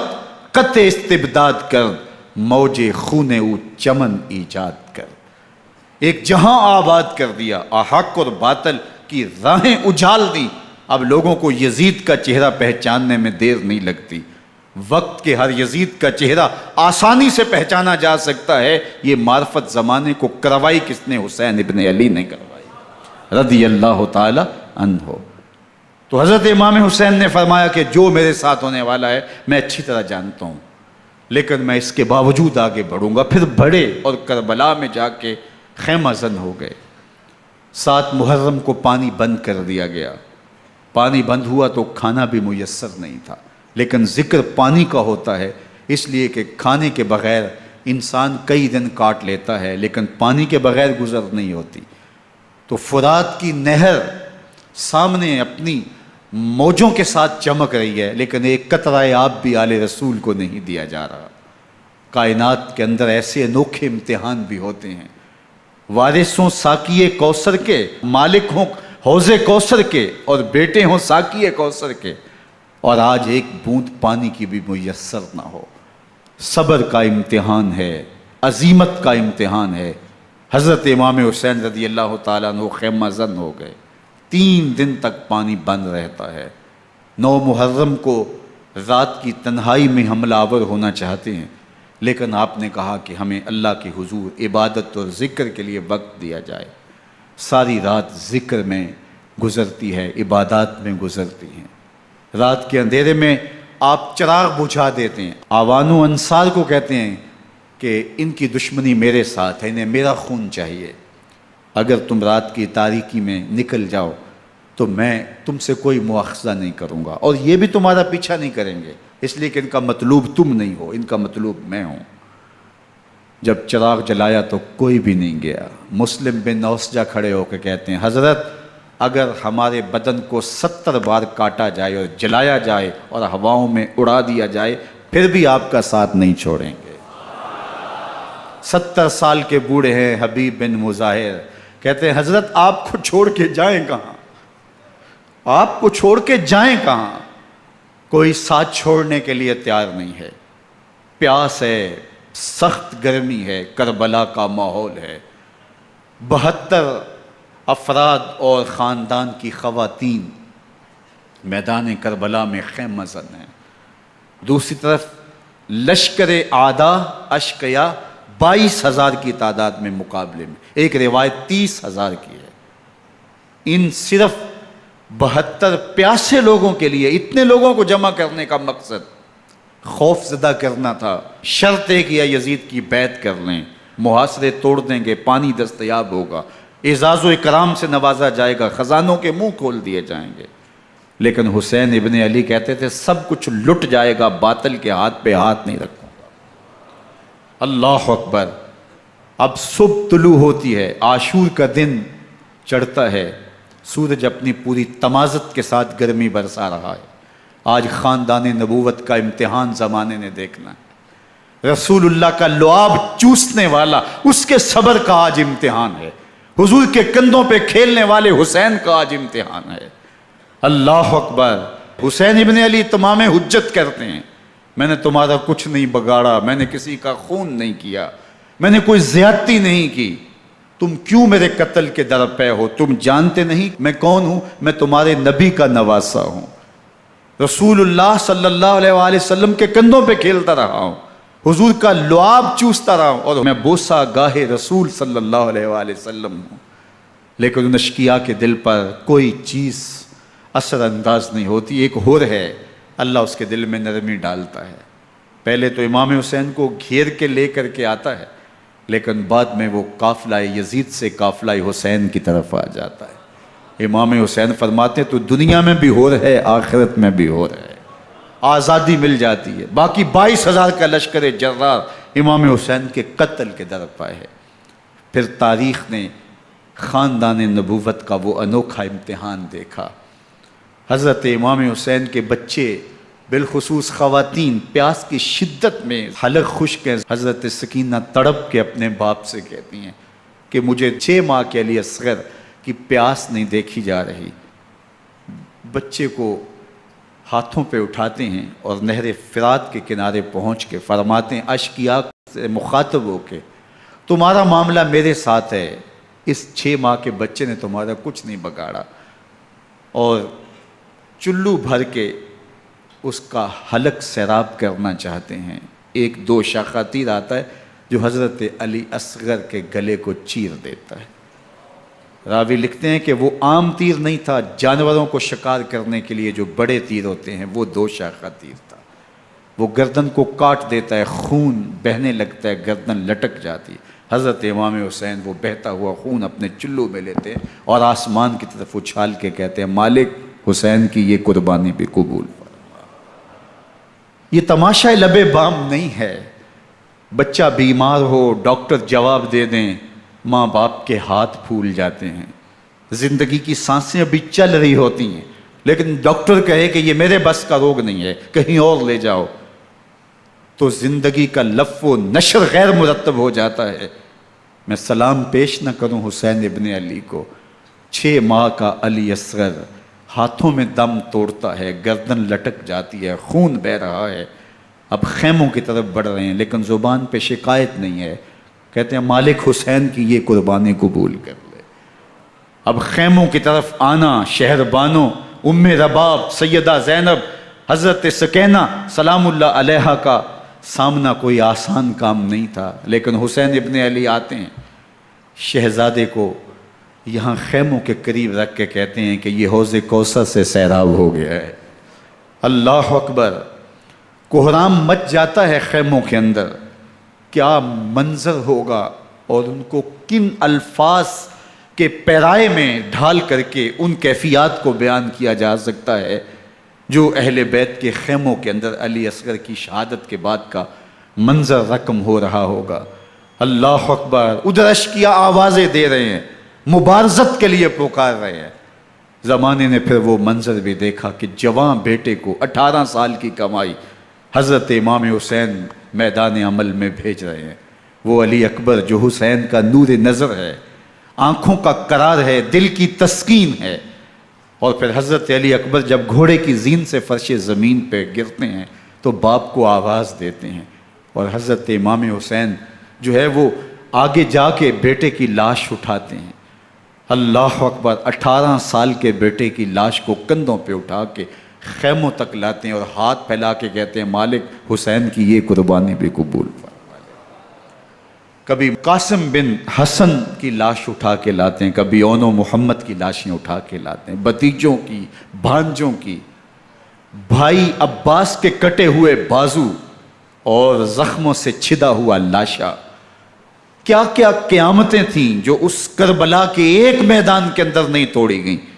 قطع استبداد کر، موج خون او چمن ایجاد کر۔ ایک جہاں آباد کر دیا، حق اور باطل کی راہیں اجال دی۔ اب لوگوں کو یزید کا چہرہ پہچاننے میں دیر نہیں لگتی، وقت کے ہر یزید کا چہرہ آسانی سے پہچانا جا سکتا ہے۔ یہ معرفت زمانے کو کروائی کس نے؟ حسین ابن علی نے کروائی رضی اللہ تعالی عنہ۔ تو حضرت امام حسین نے فرمایا کہ جو میرے ساتھ ہونے والا ہے میں اچھی طرح جانتا ہوں، لیکن میں اس کے باوجود آگے بڑھوں گا۔ پھر بڑھے اور کربلا میں جا کے خیمہ زن ہو گئے۔ 7 محرم کو پانی بند کر دیا گیا۔ پانی بند ہوا تو کھانا بھی میسر نہیں تھا، لیکن ذکر پانی کا ہوتا ہے اس لیے کہ کھانے کے بغیر انسان کئی دن کاٹ لیتا ہے، لیکن پانی کے بغیر گزر نہیں ہوتی۔ تو فرات کی نہر سامنے اپنی موجوں کے ساتھ چمک رہی ہے، لیکن ایک قطرہ آب بھی آل رسول کو نہیں دیا جا رہا۔ کائنات کے اندر ایسے انوکھے امتحان بھی ہوتے ہیں۔ وارث ہوں ساقی کوثر کے، مالک ہوں حوض کوثر کے، اور بیٹے ہوں ساقی کوثر کے، اور آج ایک بوند پانی کی بھی میسر نہ ہو۔ صبر کا امتحان ہے، عزیمت کا امتحان ہے۔ حضرت امام حسین رضی اللہ تعالیٰ عنہ خیمہ زن ہو گئے۔ 3 دن تک پانی بند رہتا ہے، 9 محرم کو رات کی تنہائی میں حملہ آور ہونا چاہتے ہیں، لیکن آپ نے کہا کہ ہمیں اللہ کے حضور عبادت اور ذکر کے لیے وقت دیا جائے۔ ساری رات ذکر میں گزرتی ہے، عبادات میں گزرتی ہیں۔ رات کے اندھیرے میں آپ چراغ بجھا دیتے ہیں۔ آوان و انصار کو کہتے ہیں کہ ان کی دشمنی میرے ساتھ ہے، انہیں میرا خون چاہیے، اگر تم رات کی تاریکی میں نکل جاؤ تو میں تم سے کوئی مواخذہ نہیں کروں گا، اور یہ بھی تمہارا پیچھا نہیں کریں گے، اس لیے کہ ان کا مطلوب تم نہیں ہو، ان کا مطلوب میں ہوں۔ جب چراغ جلایا تو کوئی بھی نہیں گیا۔ مسلم بن اوسجہ کھڑے ہو کے کہتے ہیں حضرت اگر ہمارے بدن کو 70 بار کاٹا جائے اور جلایا جائے اور ہواؤں میں اڑا دیا جائے پھر بھی آپ کا ساتھ نہیں چھوڑیں گے۔ 70 سال کے بوڑھے ہیں حبیب بن مظاہر، کہتے ہیں حضرت آپ کو چھوڑ کے جائیں کہاں، آپ کو چھوڑ کے جائیں کہاں؟ کوئی ساتھ چھوڑنے کے لیے تیار نہیں ہے۔ پیاس ہے، سخت گرمی ہے، کربلا کا ماحول ہے، 72 افراد اور خاندان کی خواتین میدان کربلا میں خیمہ زن ہیں۔ دوسری طرف لشکر اعداء اشقیا 22,000 کی تعداد میں مقابلے میں، ایک روایت 30,000 کی ہے۔ ان صرف 72 پیاسے لوگوں کے لیے اتنے لوگوں کو جمع کرنے کا مقصد خوف زدہ کرنا تھا۔ شرط ہے کہ یزید کی بیعت کر لیں، محاصرے توڑ دیں گے، پانی دستیاب ہوگا، اعزاز و اکرام سے نوازا جائے گا، خزانوں کے منہ کھول دیے جائیں گے۔ لیکن حسین ابن علی کہتے تھے سب کچھ لٹ جائے گا، باطل کے ہاتھ پہ ہاتھ نہیں رکھوں گا۔ اللہ اکبر۔ اب صبح طلوع ہوتی ہے، عاشور کا دن چڑھتا ہے، سورج اپنی پوری تمازت کے ساتھ گرمی برسا رہا ہے۔ آج خاندان نبوت کا امتحان زمانے نے دیکھنا ہے۔ رسول اللہ کا لعاب چوسنے والا اس کے صبر کا آج امتحان ہے۔ حضور کے کندھوں پہ کھیلنے والے حسین کا آج امتحان ہے۔ اللہ اکبر۔ حسین ابن علی تمام حجت کرتے ہیں میں نے تمہارا کچھ نہیں بگاڑا، میں نے کسی کا خون نہیں کیا، میں نے کوئی زیادتی نہیں کی، تم کیوں میرے قتل کے در پہ ہو؟ تم جانتے نہیں میں کون ہوں؟ میں تمہارے نبی کا نواسا ہوں، رسول اللہ صلی اللہ علیہ وآلہ وسلم کے کندھوں پہ کھیلتا رہا ہوں، حضور کا لعاب چوستا رہا ہوں، اور میں بوسہ گاہ رسول صلی اللہ علیہ وآلہ وسلم ہوں۔ لیکن ان اشقیاء کے دل پر کوئی چیز اثر انداز نہیں ہوتی۔ ایک ہور ہے، اللہ اس کے دل میں نرمی ڈالتا ہے۔ پہلے تو امام حسین کو گھیر کے لے کر کے آتا ہے، لیکن بعد میں وہ قافلہ یزید سے قافلہ حسین کی طرف آ جاتا ہے۔ امام حسین فرماتے ہیں تو دنیا میں بھی ہور ہے، آخرت میں بھی ہور ہے، آزادی مل جاتی ہے۔ باقی 22,000 کا لشکر جرار امام حسین کے قتل کے در پہ ہے۔ پھر تاریخ نے خاندان نبوت کا وہ انوکھا امتحان دیکھا۔ حضرت امام حسین کے بچے بالخصوص خواتین پیاس کی شدت میں حلق خشک ہیں۔ حضرت سکینہ تڑپ کے اپنے باپ سے کہتی ہیں کہ مجھے 6 ماہ کے علی اصغر کی پیاس نہیں دیکھی جا رہی۔ بچے کو ہاتھوں پہ اٹھاتے ہیں اور نہر فرات کے کنارے پہنچ کے فرماتے ہیں اشقیاء سے مخاطب ہو کے تمہارا معاملہ میرے ساتھ ہے، اس 6 ماہ کے بچے نے تمہارا کچھ نہیں بگاڑا، اور چلو بھر کے اس کا حلق سیراب کرنا چاہتے ہیں۔ ایک 2 شاخہ تیر آتا ہے جو حضرت علی اصغر کے گلے کو چیر دیتا ہے۔ راوی لکھتے ہیں کہ وہ عام تیر نہیں تھا، جانوروں کو شکار کرنے کے لیے جو بڑے تیر ہوتے ہیں وہ 2 شاخہ تیر تھا۔ وہ گردن کو کاٹ دیتا ہے، خون بہنے لگتا ہے، گردن لٹک جاتی ہے۔ حضرت امام حسین وہ بہتا ہوا خون اپنے چلو میں لیتے ہیں اور آسمان کی طرف اچھال کے کہتے ہیں مالک حسین کی یہ قربانی بھی قبول فرما۔ یہ تماشا لب بام نہیں ہے۔ بچہ بیمار ہو، ڈاکٹر جواب دے دیں، ماں باپ کے ہاتھ پھول جاتے ہیں۔ زندگی کی سانسیں ابھی چل رہی ہوتی ہیں، لیکن ڈاکٹر کہے کہ یہ میرے بس کا روگ نہیں ہے، کہیں اور لے جاؤ، تو زندگی کا لف و نشر غیر مرتب ہو جاتا ہے۔ میں سلام پیش نہ کروں حسین ابن علی کو، 6 ماہ کا علی اصغر ہاتھوں میں دم توڑتا ہے، گردن لٹک جاتی ہے، خون بہہ رہا ہے۔ اب خیموں کی طرف بڑھ رہے ہیں، لیکن زبان پہ شکایت نہیں ہے۔ کہتے ہیں مالک حسین کی یہ قربانی قبول کر لے۔ اب خیموں کی طرف آنا، شہر بانوں ام رباب سیدہ زینب حضرت سکینہ سلام اللہ علیہا کا سامنا کوئی آسان کام نہیں تھا، لیکن حسین ابن علی آتے ہیں، شہزادے کو یہاں خیموں کے قریب رکھ کے کہتے ہیں کہ یہ حوض کوثر سے سیراب ہو گیا ہے۔ اللہ اکبر، کوہرام مچ جاتا ہے خیموں کے اندر، کیا منظر ہوگا اور ان کو کن الفاظ کے پیرائے میں ڈھال کر کے ان کیفیات کو بیان کیا جا سکتا ہے جو اہل بیت کے خیموں کے اندر علی اصغر کی شہادت کے بعد کا منظر رقم ہو رہا ہوگا۔ اللہ اکبر، ادھر اشکیا آوازیں دے رہے ہیں، مبارزت کے لیے پکار رہے ہیں۔ زمانے نے پھر وہ منظر بھی دیکھا کہ جوان بیٹے کو 18 سال کی کمائی حضرت امام حسین میدان عمل میں بھیج رہے ہیں۔ وہ علی اکبر جو حسین کا نور نظر ہے، آنکھوں کا قرار ہے، دل کی تسکین ہے۔ اور پھر حضرت علی اکبر جب گھوڑے کی زین سے فرش زمین پہ گرتے ہیں تو باپ کو آواز دیتے ہیں، اور حضرت امام حسین جو ہے وہ آگے جا کے بیٹے کی لاش اٹھاتے ہیں۔ اللہ اکبر، 18 سال کے بیٹے کی لاش کو کندھوں پہ اٹھا کے خیموں تک لاتے ہیں اور ہاتھ پھیلا کے کہتے ہیں مالک حسین کی یہ قربانی بھی قبول فرما۔ کبھی قاسم بن حسن کی لاش اٹھا کے لاتے ہیں، کبھی اون و محمد کی لاشیں اٹھا کے لاتے ہیں، بھتیجوں کی، بھانجوں کی، بھائی عباس کے کٹے ہوئے بازو اور زخموں سے چھدا ہوا لاشا۔ کیا کیا قیامتیں تھیں جو اس کربلا کے ایک میدان کے اندر نہیں توڑی گئیں۔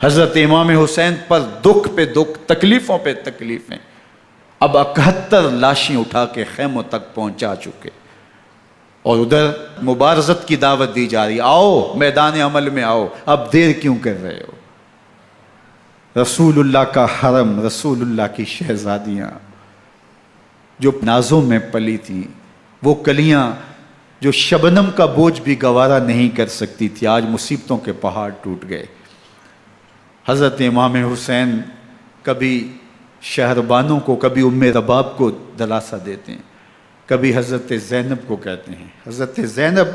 حضرت امام حسین پر دکھ پہ دکھ، تکلیفوں پہ تکلیفیں۔ اب 71 لاشیں اٹھا کے خیموں تک پہنچا چکے، اور ادھر مبارزت کی دعوت دی جا رہی، آؤ میدان عمل میں آؤ، اب دیر کیوں کر رہے ہو۔ رسول اللہ کا حرم، رسول اللہ کی شہزادیاں جو نازوں میں پلی تھیں، وہ کلیاں جو شبنم کا بوجھ بھی گوارا نہیں کر سکتی تھی، آج مصیبتوں کے پہاڑ ٹوٹ گئے۔ حضرت امام حسین کبھی شہربانوں کو، کبھی ام رباب کو دلاسا دیتے ہیں، کبھی حضرت زینب کو کہتے ہیں۔ حضرت زینب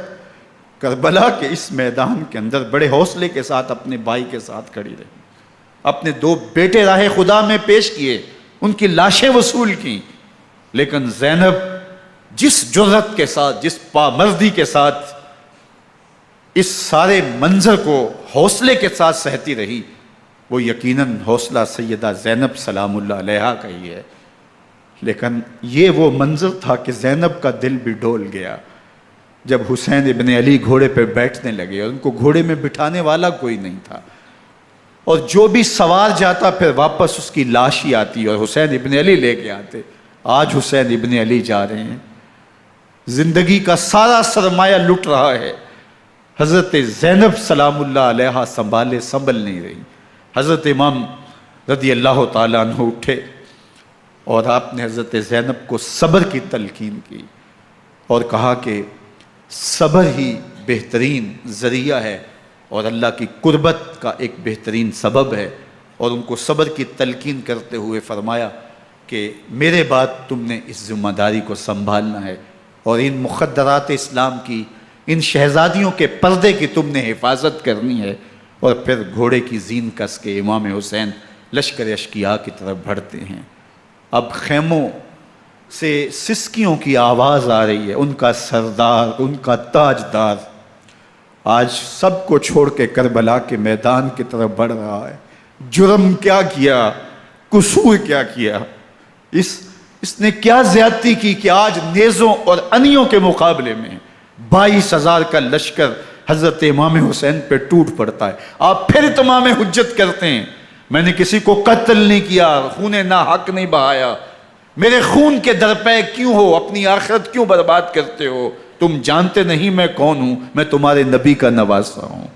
کربلا کے اس میدان کے اندر بڑے حوصلے کے ساتھ اپنے بھائی کے ساتھ کھڑی رہی، اپنے 2 بیٹے راہ خدا میں پیش کیے، ان کی لاشیں وصول کیں، لیکن زینب جس جرأت کے ساتھ، جس پامردی کے ساتھ اس سارے منظر کو حوصلے کے ساتھ سہتی رہی، وہ یقیناً حوصلہ سیدہ زینب سلام اللہ علیہا کا ہی ہے۔ لیکن یہ وہ منظر تھا کہ زینب کا دل بھی ڈول گیا جب حسین ابن علی گھوڑے پہ بیٹھنے لگے اور ان کو گھوڑے میں بٹھانے والا کوئی نہیں تھا، اور جو بھی سوار جاتا پھر واپس اس کی لاش ہی آتی اور حسین ابن علی لے کے آتے۔ آج حسین ابن علی جا رہے ہیں، زندگی کا سارا سرمایہ لٹ رہا ہے، حضرت زینب سلام اللہ علیہا سنبھل نہیں رہی۔ حضرت امام رضی اللہ تعالیٰ عنہ اٹھے اور آپ نے حضرت زینب کو صبر کی تلقین کی اور کہا کہ صبر ہی بہترین ذریعہ ہے اور اللہ کی قربت کا ایک بہترین سبب ہے، اور ان کو صبر کی تلقین کرتے ہوئے فرمایا کہ میرے بعد تم نے اس ذمہ داری کو سنبھالنا ہے اور ان مخدرات اسلام کی، ان شہزادیوں کے پردے کی تم نے حفاظت کرنی ہے۔ اور پھر گھوڑے کی زین کس کے امام حسین لشکر اشکیا کی طرف بڑھتے ہیں۔ اب خیموں سے سسکیوں کی آواز آ رہی ہے، ان کا سردار، ان کا تاجدار آج سب کو چھوڑ کے کربلا کے میدان کی طرف بڑھ رہا ہے۔ جرم کیا کیا، قصور کیا کیا، اس نے کیا زیادتی کی کہ آج نیزوں اور انیوں کے مقابلے میں 22,000 کا لشکر حضرت امام حسین پہ ٹوٹ پڑتا ہے۔ آپ پھر اتمام حجت کرتے ہیں، میں نے کسی کو قتل نہیں کیا، خون ناحق نہیں بہایا، میرے خون کے درپے کیوں ہو، اپنی آخرت کیوں برباد کرتے ہو، تم جانتے نہیں میں کون ہوں، میں تمہارے نبی کا نواسا ہوں۔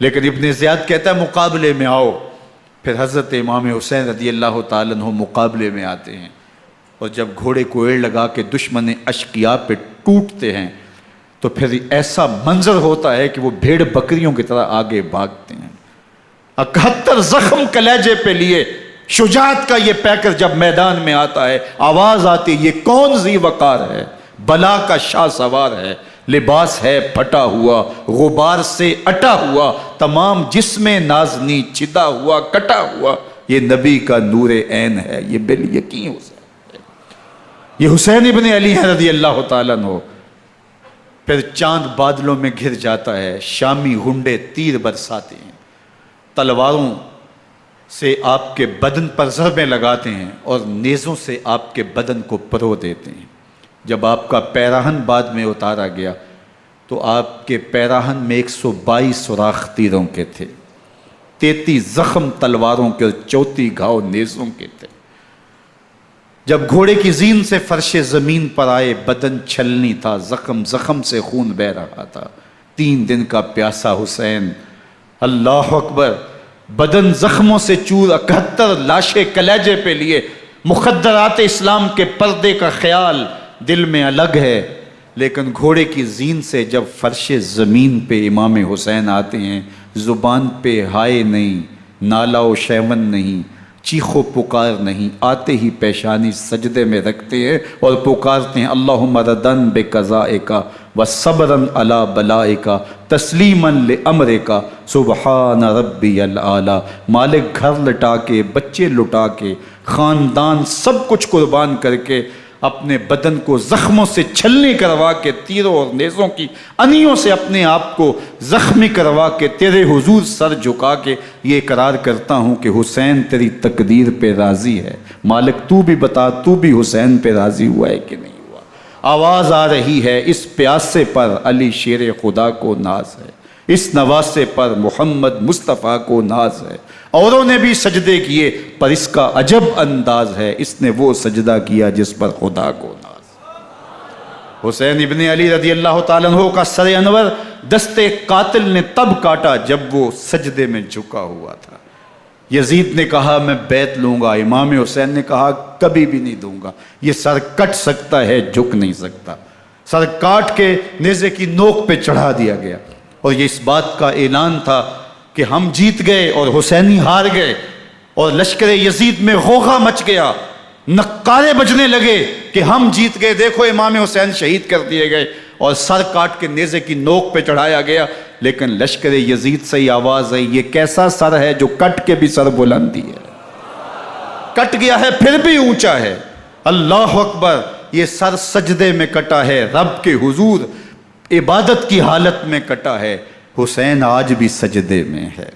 لیکن ابن زیاد کہتا ہے مقابلے میں آؤ۔ پھر حضرت امام حسین رضی اللہ تعالیٰ عنہ مقابلے میں آتے ہیں، اور جب گھوڑے کو ایڑ لگا کے دشمن اشقیاء پہ ٹوٹتے ہیں تو پھر ایسا منظر ہوتا ہے کہ وہ بھیڑ بکریوں کی طرح آگے بھاگتے ہیں۔ 71 زخم کلیجے پہ لیے شجاعت کا یہ پیکر جب میدان میں آتا ہے، آواز آتی ہے یہ کون ذی وقار ہے، بلا کا شاہ سوار ہے، لباس ہے پھٹا ہوا غبار سے اٹا ہوا، تمام جسم نازنی چھدا ہوا کٹا ہوا، یہ نبی کا نور عین ہے، یہ بالیقین حسین ہے، یہ حسین ابن علی ہے رضی اللہ تعالیٰ عنہ۔ پھر چاند بادلوں میں گھر جاتا ہے، شامی غنڈے تیر برساتے ہیں، تلواروں سے آپ کے بدن پر ضربیں لگاتے ہیں اور نیزوں سے آپ کے بدن کو پرو دیتے ہیں۔ جب آپ کا پیراہن بعد میں اتارا گیا تو آپ کے پیراہن میں 122 سوراخ تیروں کے تھے، 33 زخم تلواروں کے اور 34 گھاؤ نیزوں کے تھے۔ جب گھوڑے کی زین سے فرش زمین پر آئے، بدن چھلنی تھا، زخم زخم سے خون بہ رہا تھا، 3 دن کا پیاسا حسین، اللہ اکبر، بدن زخموں سے چور، 71 لاشیں کلیجے پہ لیے، مخدرات اسلام کے پردے کا خیال دل میں الگ ہے، لیکن گھوڑے کی زین سے جب فرش زمین پہ امام حسین آتے ہیں، زبان پہ ہائے نہیں، نالا و شیون نہیں، چیخ و پکار نہیں، آتے ہی پیشانی سجدے میں رکھتے ہیں اور پکارتے ہیں اللہم ردن بقضائک وصبرن علی بلائک تسلیمن لامرک سبحان ربی الاعلی۔ مالک گھر لٹا کے، بچے لٹا کے، خاندان سب کچھ قربان کر کے، اپنے بدن کو زخموں سے چھلنی کروا کے، تیروں اور نیزوں کی انیوں سے اپنے آپ کو زخمی کروا کے، تیرے حضور سر جھکا کے یہ اقرار کرتا ہوں کہ حسین تیری تقدیر پہ راضی ہے، مالک تو بھی بتا، تو بھی حسین پہ راضی ہوا ہے کہ نہیں ہوا؟ آواز آ رہی ہے، اس پیاسے پر علی شیر خدا کو ناز ہے، اس نواسے پر محمد مصطفیٰ کو ناز ہے، اوروں نے بھی سجدے کیے پر اس کا عجب انداز ہے، اس نے وہ سجدہ کیا جس پر خدا کو ناز۔ حسین ابن علی رضی اللہ تعالیٰ عنہ کا سر انور دستے قاتل نے تب کاٹا جب وہ سجدے میں جھکا ہوا تھا۔ یزید نے کہا میں بیعت لوں گا، امام حسین نے کہا کبھی بھی نہیں دوں گا، یہ سر کٹ سکتا ہے جھک نہیں سکتا۔ سر کاٹ کے نیزے کی نوک پہ چڑھا دیا گیا اور یہ اس بات کا اعلان تھا کہ ہم جیت گئے اور حسینی ہار گئے، اور لشکر یزید میں غوغا مچ گیا، نقارے بجنے لگے کہ ہم جیت گئے، دیکھو امام حسین شہید کر دیے گئے، اور سر کاٹ کے نیزے کی نوک پہ چڑھایا گیا۔ لیکن لشکر یزید سے ہی آواز آئی یہ کیسا سر ہے جو کٹ کے بھی سر بلندی ہے، کٹ گیا ہے پھر بھی اونچا ہے، اللہ اکبر، یہ سر سجدے میں کٹا ہے، رب کے حضور عبادت کی حالت میں کٹا ہے، حسین آج بھی سجدے میں ہے،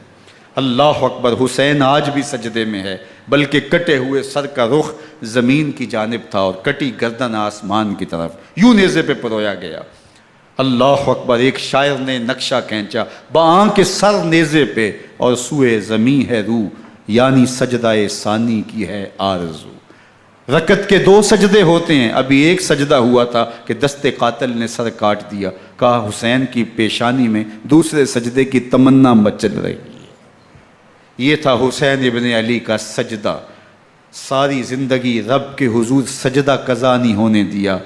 اللہ اکبر، حسین آج بھی سجدے میں ہے، بلکہ کٹے ہوئے سر کا رخ زمین کی جانب تھا اور کٹی گردن آسمان کی طرف، یوں نیزے پہ پرویا گیا، اللہ اکبر۔ ایک شاعر نے نقشہ کھینچا، بآنکھ سر نیزے پہ اور سوئے زمین ہے روح، یعنی سجدہ ثانی کی ہے آرزو۔ رکعت کے 2 سجدے ہوتے ہیں، ابھی ایک سجدہ ہوا تھا کہ دست قاتل نے سر کاٹ دیا، کہا حسین کی پیشانی میں دوسرے سجدے کی تمنا مچل رہی ہے۔ یہ تھا حسین ابن علی کا سجدہ، ساری زندگی رب کے حضور سجدہ قضا نہیں ہونے دیا۔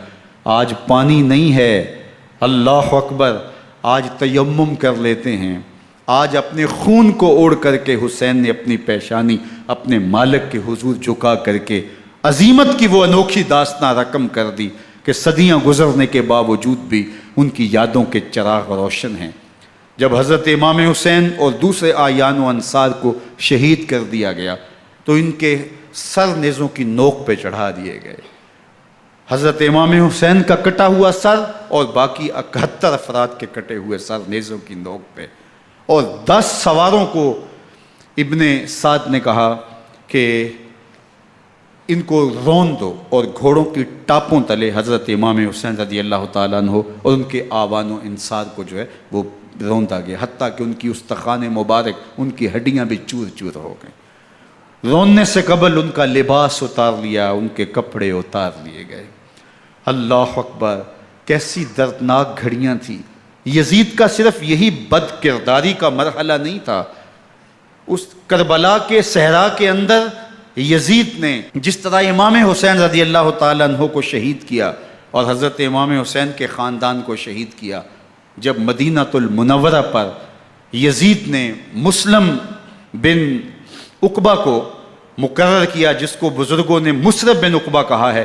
آج پانی نہیں ہے، اللہ اکبر، آج تیمم کر لیتے ہیں، آج اپنے خون کو اوڑھ کر کے حسین نے اپنی پیشانی اپنے مالک کے حضور جھکا کر کے عظیمت کی وہ انوکھی داستان رقم کر دی کہ صدیاں گزرنے کے باوجود بھی ان کی یادوں کے چراغ روشن ہیں۔ جب حضرت امام حسین اور دوسرے اعیان و انصار کو شہید کر دیا گیا تو ان کے سر نیزوں کی نوک پہ چڑھا دیے گئے، حضرت امام حسین کا کٹا ہوا سر اور باقی 71 افراد کے کٹے ہوئے سر نیزوں کی نوک پہ، اور 10 سواروں کو ابن سعد نے کہا کہ ان کو رون دو، اور گھوڑوں کی ٹاپوں تلے حضرت امام حسین رضی اللہ تعالیٰ عنہ اور ان کے آوان و انصار کو جو ہے وہ روندا گیا، حتیٰ کہ ان کی استخوان مبارک، ان کی ہڈیاں بھی چور چور ہو گئیں۔ روننے سے قبل ان کا لباس اتار لیا، ان کے کپڑے اتار لیے گئے، اللہ اکبر، کیسی دردناک گھڑیاں تھیں۔ یزید کا صرف یہی بد کرداری کا مرحلہ نہیں تھا، اس کربلا کے صحرا کے اندر یزید نے جس طرح امام حسین رضی اللہ تعالیٰ عنہ کو شہید کیا اور حضرت امام حسین کے خاندان کو شہید کیا، جب مدینہ المنورہ پر یزید نے مسلم بن عقبہ کو مقرر کیا، جس کو بزرگوں نے مصرب بن عقبہ کہا ہے،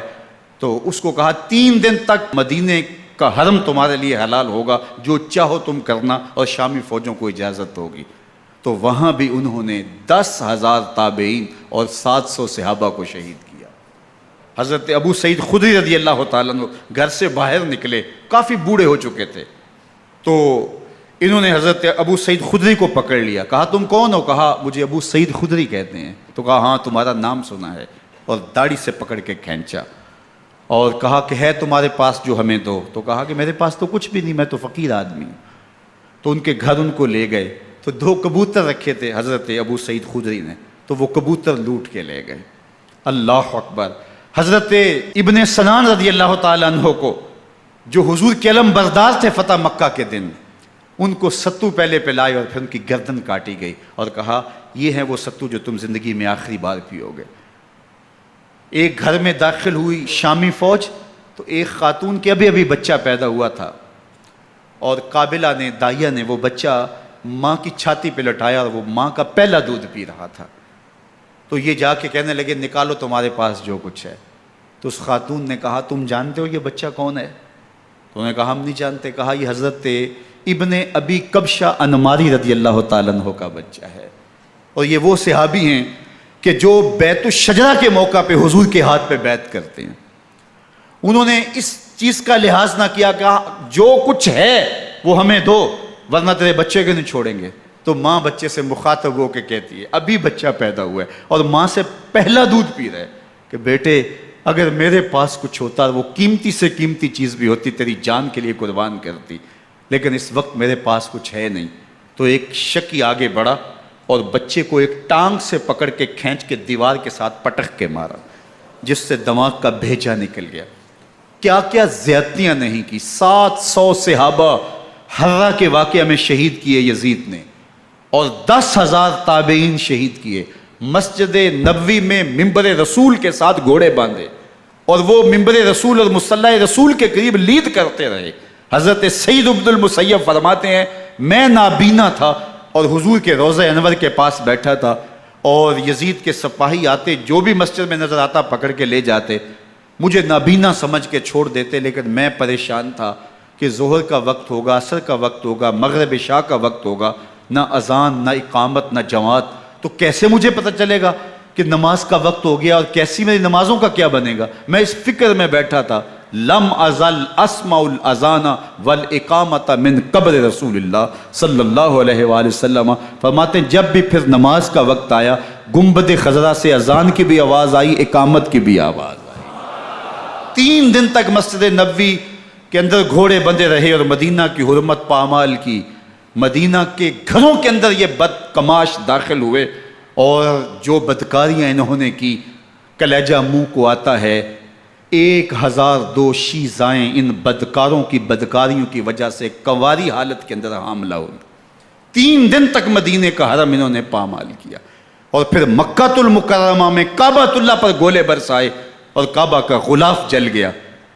تو اس کو کہا 3 دن تک مدینے کا حرم تمہارے لیے حلال ہوگا، جو چاہو تم کرنا، اور شامی فوجوں کو اجازت ہوگی۔ تو وہاں بھی انہوں نے 10,000 تابعین اور 700 صحابہ کو شہید کیا۔ حضرت ابو سعید خدری رضی اللہ تعالیٰ عنہ گھر سے باہر نکلے، کافی بوڑھے ہو چکے تھے، تو انہوں نے حضرت ابو سعید خدری کو پکڑ لیا، کہا تم کون ہو؟ کہا مجھے ابو سعید خدری کہتے ہیں۔ تو کہا ہاں تمہارا نام سنا ہے، اور داڑھی سے پکڑ کے کھینچا اور کہا کہ ہے تمہارے پاس جو ہمیں دو؟ تو کہا کہ میرے پاس تو کچھ بھی نہیں، میں تو فقیر آدمی ہوں۔ تو ان کے گھر ان کو لے گئے، تو 2 کبوتر رکھے تھے حضرت ابو سعید خدری نے، تو وہ کبوتر لوٹ کے لے گئے۔ اللہ اکبر۔ حضرت ابن سنان رضی اللہ تعالیٰ عنہ کو، جو حضور کے علم بردار تھے فتح مکہ کے دن، ان کو ستو پہلے پلائے اور پھر ان کی گردن کاٹی گئی، اور کہا یہ ہے وہ ستو جو تم زندگی میں آخری بار پیو گے۔ ایک گھر میں داخل ہوئی شامی فوج، تو ایک خاتون کے ابھی بچہ پیدا ہوا تھا، اور قابلہ نے، دائیا نے، وہ بچہ ماں کی چھاتی پہ لٹایا، اور وہ ماں کا پہلا دودھ پی رہا تھا۔ تو یہ جا کے کہنے لگے نکالو تمہارے پاس جو کچھ ہے۔ تو اس خاتون نے کہا تم جانتے ہو یہ بچہ کون ہے؟ تو انہوں نے کہا ہم نہیں جانتے۔ کہا یہ حضرت ابن ابی کبشہ انماری رضی اللہ تعالیٰ عنہ کا بچہ ہے، اور یہ وہ صحابی ہیں کہ جو بیت الشجرہ کے موقع پہ حضور کے ہاتھ پہ بیعت کرتے ہیں۔ انہوں نے اس چیز کا لحاظ نہ کیا کہ جو کچھ ہے وہ ہمیں دو، ورنہ تیرے بچے کو نہیں چھوڑیں گے۔ تو ماں بچے سے مخاطب ہو کے کہتی ہے، ابھی بچہ پیدا ہوا ہے اور ماں سے پہلا دودھ پی رہا ہے، کہ بیٹے اگر میرے پاس کچھ ہوتا، وہ قیمتی سے قیمتی چیز بھی ہوتی، تیری جان کے لیے قربان کرتی، لیکن اس وقت میرے پاس کچھ ہے نہیں۔ تو ایک شکی آگے بڑھا اور بچے کو ایک ٹانگ سے پکڑ کے کھینچ کے دیوار کے ساتھ پٹک کے مارا، جس سے دماغ کا بھیجا نکل گیا۔ کیا کیا زیادتیاں نہیں کی۔ 700 صحابہ حرہ کے واقعہ میں شہید کیے یزید نے، اور 10,000 تابعین شہید کیے۔ مسجد نبوی میں ممبر رسول کے ساتھ گھوڑے باندھے، اور وہ ممبر رسول اور مصلی رسول کے قریب لید کرتے رہے۔ حضرت سعید عبد المسیب فرماتے ہیں میں نابینا تھا اور حضور کے روضہ انور کے پاس بیٹھا تھا، اور یزید کے سپاہی آتے، جو بھی مسجد میں نظر آتا پکڑ کے لے جاتے، مجھے نابینا سمجھ کے چھوڑ دیتے، لیکن میں پریشان تھا کہ ظہر کا وقت ہوگا، عصر کا وقت ہوگا، مغرب عشاء کا وقت ہوگا، نہ اذان، نہ اقامت، نہ جماعت، تو کیسے مجھے پتہ چلے گا کہ نماز کا وقت ہو گیا، اور کیسی میری نمازوں کا کیا بنے گا؟ میں اس فکر میں بیٹھا تھا۔ لم ازل اسمع الاذان والاقامت من قبر رسول اللہ صلی اللہ علیہ وآلہ وسلم۔ فرماتے ہیں جب بھی پھر نماز کا وقت آیا، گنبد خضرا سے اذان کی بھی آواز آئی، اقامت کی بھی آواز آئی۔ 3 دن تک مسجد نبوی کے اندر گھوڑے بندے رہے، اور مدینہ کی حرمت پامال کی۔ مدینہ کے گھروں کے اندر یہ بدکماش داخل ہوئے، اور جو بدکاریاں انہوں نے کی کلیجہ منہ کو آتا ہے۔ 1002 شیزائیں ان بدکاروں کی بدکاریوں کی وجہ سے کنواری حالت کے اندر حاملہ ہوئی۔ 3 دن تک مدینے کا حرم انہوں نے پامال کیا، اور پھر مکہ المکرمہ میں کعبۃ اللہ پر گولے برسائے، اور کعبہ کا غلاف جل گیا۔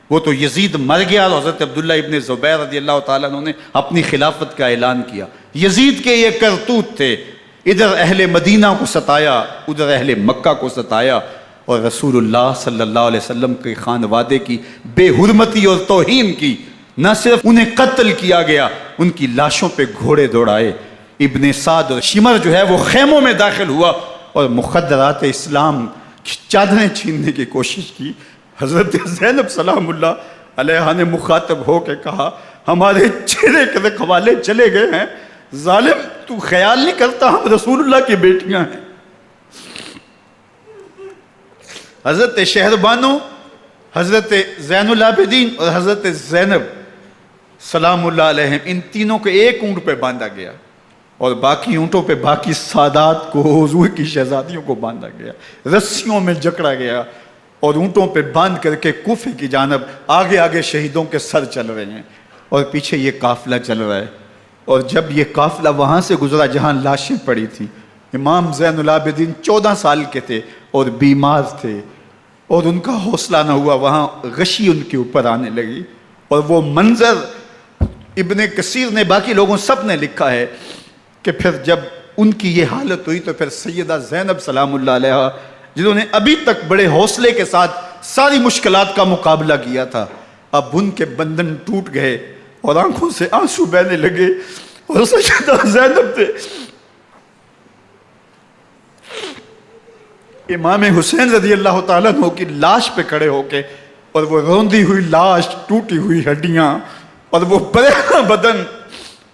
وہ تو یزید مر گیا، اور حضرت عبداللہ ابن زبیر رضی اللہ تعالیٰ عنہ نے اپنی خلافت کا اعلان کیا۔ یزید کے یہ کرتوت تھے، ادھر اہل مدینہ کو ستایا، ادھر اہل مکہ کو ستایا، اور رسول اللہ صلی اللہ علیہ وسلم کے خانوادے کی بے حرمتی اور توہین کی۔ نہ صرف انہیں قتل کیا گیا، ان کی لاشوں پہ گھوڑے دوڑائے۔ ابن سعد اور شمر جو ہے وہ خیموں میں داخل ہوا، اور مخدرات اسلام کی چادریں چھیننے کی کوشش کی۔ حضرت زینب سلام اللہ علیہ نے مخاطب ہو کے کہا ہمارے چہرے کے رکھوالے چلے گئے ہیں، ظالم تو خیال نہیں کرتا ہم رسول اللہ کی بیٹیاں ہیں۔ حضرت شہربانو، حضرت زین العابدین اور حضرت زینب سلام اللہ علیہم، ان تینوں کو ایک اونٹ پہ باندھا گیا، اور باقی اونٹوں پہ باقی سادات کو، حضور کی شہزادیوں کو باندھا گیا، رسیوں میں جکڑا گیا، اور اونٹوں پہ باندھ کر کے کوفے کی جانب آگے آگے شہیدوں کے سر چل رہے ہیں، اور پیچھے یہ قافلہ چل رہا ہے۔ اور جب یہ قافلہ وہاں سے گزرا جہاں لاشیں پڑی تھیں، امام زین العابدین 14 سال کے تھے اور بیمار تھے، اور ان کا حوصلہ نہ ہوا، وہاں غشی ان کے اوپر آنے لگی، اور وہ منظر ابن کثیر نے، باقی لوگوں سب نے لکھا ہے کہ پھر جب ان کی یہ حالت ہوئی تو پھر سیدہ زینب سلام اللہ علیہ، جنہوں نے ابھی تک بڑے حوصلے کے ساتھ ساری مشکلات کا مقابلہ کیا تھا، اب ان کے بندھن ٹوٹ گئے اور آنکھوں سے آنسو بہنے لگے، اور سیدہ زینب تھے امام حسین رضی اللہ تعالیٰ عنہ کی لاش پہ کھڑے ہو کے، اور وہ روندی ہوئی لاش، ٹوٹی ہوئی ہڈیاں، اور وہ برینا بدن،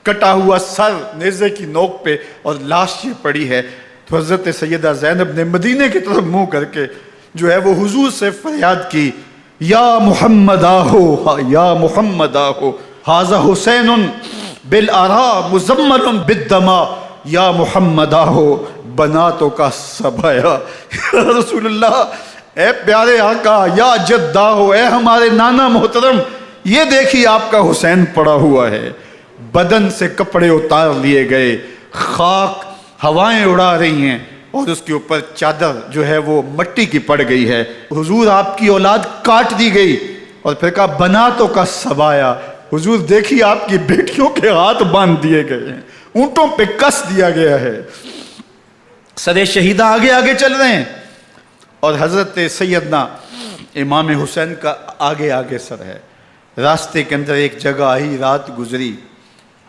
کٹا ہوا سر نیزے کی نوک پہ، اور لاش یہ پڑی ہے. تو حضرت سیدہ زینب نے مدینے کی طرف منہ کر کے جو ہے وہ حضور سے فریاد کی، یا محمد آہو، یا محمد آہو، ھذا حسین بالآراء مزمل بالدماء، یا محمد آہو بناتوں کا سبایا. یا رسول اللہ، اے پیارے آقا، یا جد آہو، اے ہمارے نانا محترم، یہ دیکھیے آپ کا حسین پڑا ہوا ہے. بدن سے کپڑے اتار لیے گئے، خاک ہوائیں اڑا رہی ہیں، اور اس کے اوپر چادر جو ہے وہ مٹی کی پڑ گئی ہے. حضور آپ کی اولاد کاٹ دی گئی، اور پھر کہا بناتوں کا سبایا. حضور دیکھیے آپ کی بیٹیوں کے ہاتھ باندھ دیے گئے ہیں، اونٹوں پہ کس دیا گیا ہے، سر شہیدہ آگے آگے چل رہے ہیں، اور حضرت سیدنا امام حسین کا آگے آگے سر ہے. راستے کے اندر ایک جگہ آئی، رات گزری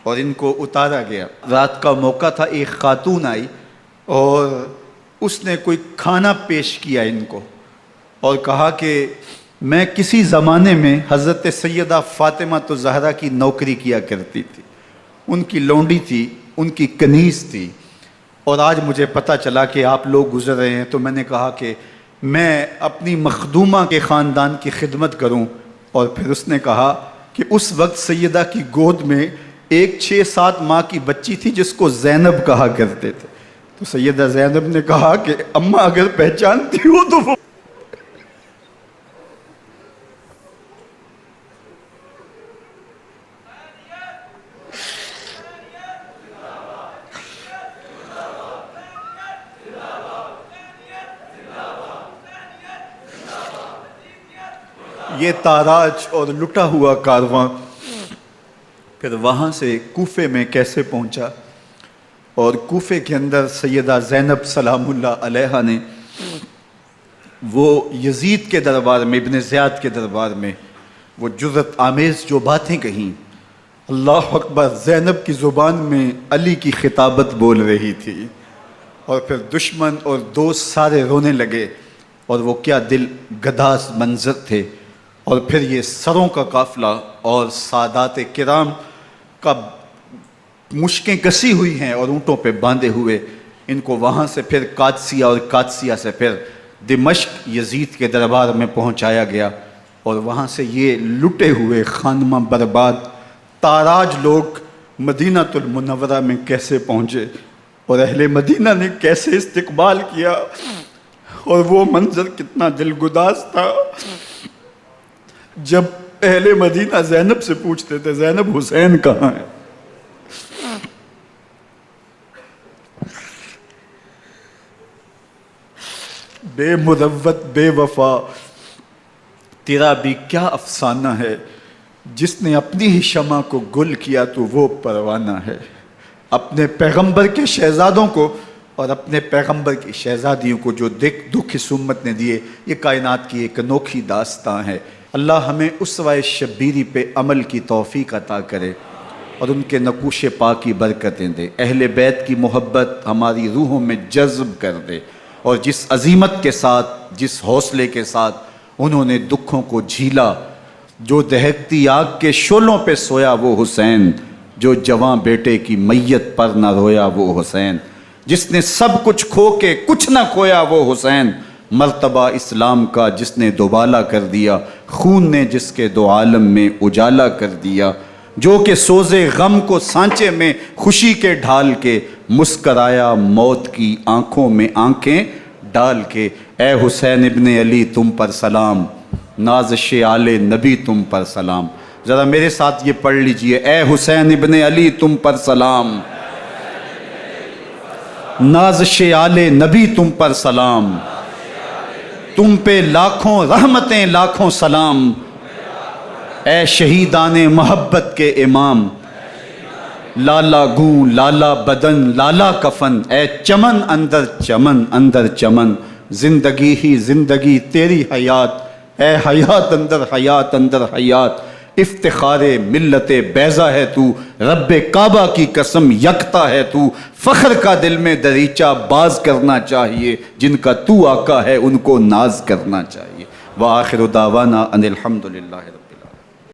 اور ان کو اتارا گیا. رات کا موقع تھا، ایک خاتون آئی اور اس نے کوئی کھانا پیش کیا ان کو، اور کہا کہ میں کسی زمانے میں حضرت سیدہ فاطمہ تو زہرا کی نوکری کیا کرتی تھی، ان کی لونڈی تھی، ان کی کنیز تھی، اور آج مجھے پتہ چلا کہ آپ لوگ گزر رہے ہیں، تو میں نے کہا کہ میں اپنی مخدومہ کے خاندان کی خدمت کروں. اور پھر اس نے کہا کہ اس وقت سیدہ کی گود میں ایک 6-7 ماہ کی بچی تھی جس کو زینب کہا کرتے تھے. تو سیدہ زینب نے کہا کہ اماں اگر پہچانتی ہو تو وہ یہ تاراج اور لٹا ہوا کارواں پھر وہاں سے کوفے میں کیسے پہنچا، اور کوفے کے اندر سیدہ زینب سلام اللہ علیہا نے وہ یزید کے دربار میں، ابن زیاد کے دربار میں وہ جرأت آمیز جو باتیں کہیں، اللہ اکبر، زینب کی زبان میں علی کی خطابت بول رہی تھی، اور پھر دشمن اور دوست سارے رونے لگے، اور وہ کیا دل گداز منظر تھے. اور پھر یہ سروں کا قافلہ اور سادات کرام کا مشکیں کسی ہوئی ہیں اور اونٹوں پہ باندھے ہوئے، ان کو وہاں سے پھر قادسیہ اور قادسیہ سے پھر دمشق یزید کے دربار میں پہنچایا گیا، اور وہاں سے یہ لٹے ہوئے خانمہ برباد تاراج لوگ مدینہ المنورہ میں کیسے پہنچے، اور اہل مدینہ نے کیسے استقبال کیا، اور وہ منظر کتنا دلگداز تھا جب اہل مدینہ زینب سے پوچھتے تھے زینب حسین کہاں ہے. بے مروت بے وفا تیرا بھی کیا افسانہ ہے، جس نے اپنی ہی شمع کو گل کیا تو وہ پروانہ ہے. اپنے پیغمبر کے شہزادوں کو اور اپنے پیغمبر کی شہزادیوں کو جو دکھ اس امت نے دیے، یہ کائنات کی ایک انوکھی داستان ہے. اللہ ہمیں اسوہ شبیری پہ عمل کی توفیق عطا کرے اور ان کے نقوش پاک کی برکتیں دے. اہل بیت کی محبت ہماری روحوں میں جذب کر دے، اور جس عظیمت کے ساتھ، جس حوصلے کے ساتھ انہوں نے دکھوں کو جھیلا، جو دہکتی آگ کے شعلوں پہ سویا وہ حسین، جو جواں بیٹے کی میت پر نہ رویا وہ حسین، جس نے سب کچھ کھو کے کچھ نہ کھویا وہ حسین، مرتبہ اسلام کا جس نے دوبالا کر دیا، خون نے جس کے دو عالم میں اجالا کر دیا، جو کہ سوزے غم کو سانچے میں خوشی کے ڈھال کے مسکرایا موت کی آنکھوں میں آنکھیں ڈال کے. اے حسین ابن علی تم پر سلام، نازش آل نبی تم پر سلام. ذرا میرے ساتھ یہ پڑھ لیجئے، اے حسین ابن علی تم پر سلام، نازش آل نبی تم پر سلام، تم پہ لاکھوں رحمتیں لاکھوں سلام. اے شہیدان محبت کے امام، لالا گوں لالا بدن لالا کفن، اے چمن اندر چمن، زندگی ہی زندگی تیری حیات اے حیات اندر حیات اندر حیات، افتخار ملت بیضا ہے تو، رب کعبہ کی قسم یکتا ہے تو، فخر کا دل میں دریچہ باز کرنا چاہیے، جن کا تو آقا ہے ان کو ناز کرنا چاہیے۔ وآخر دعوانا ان الحمد للہ۔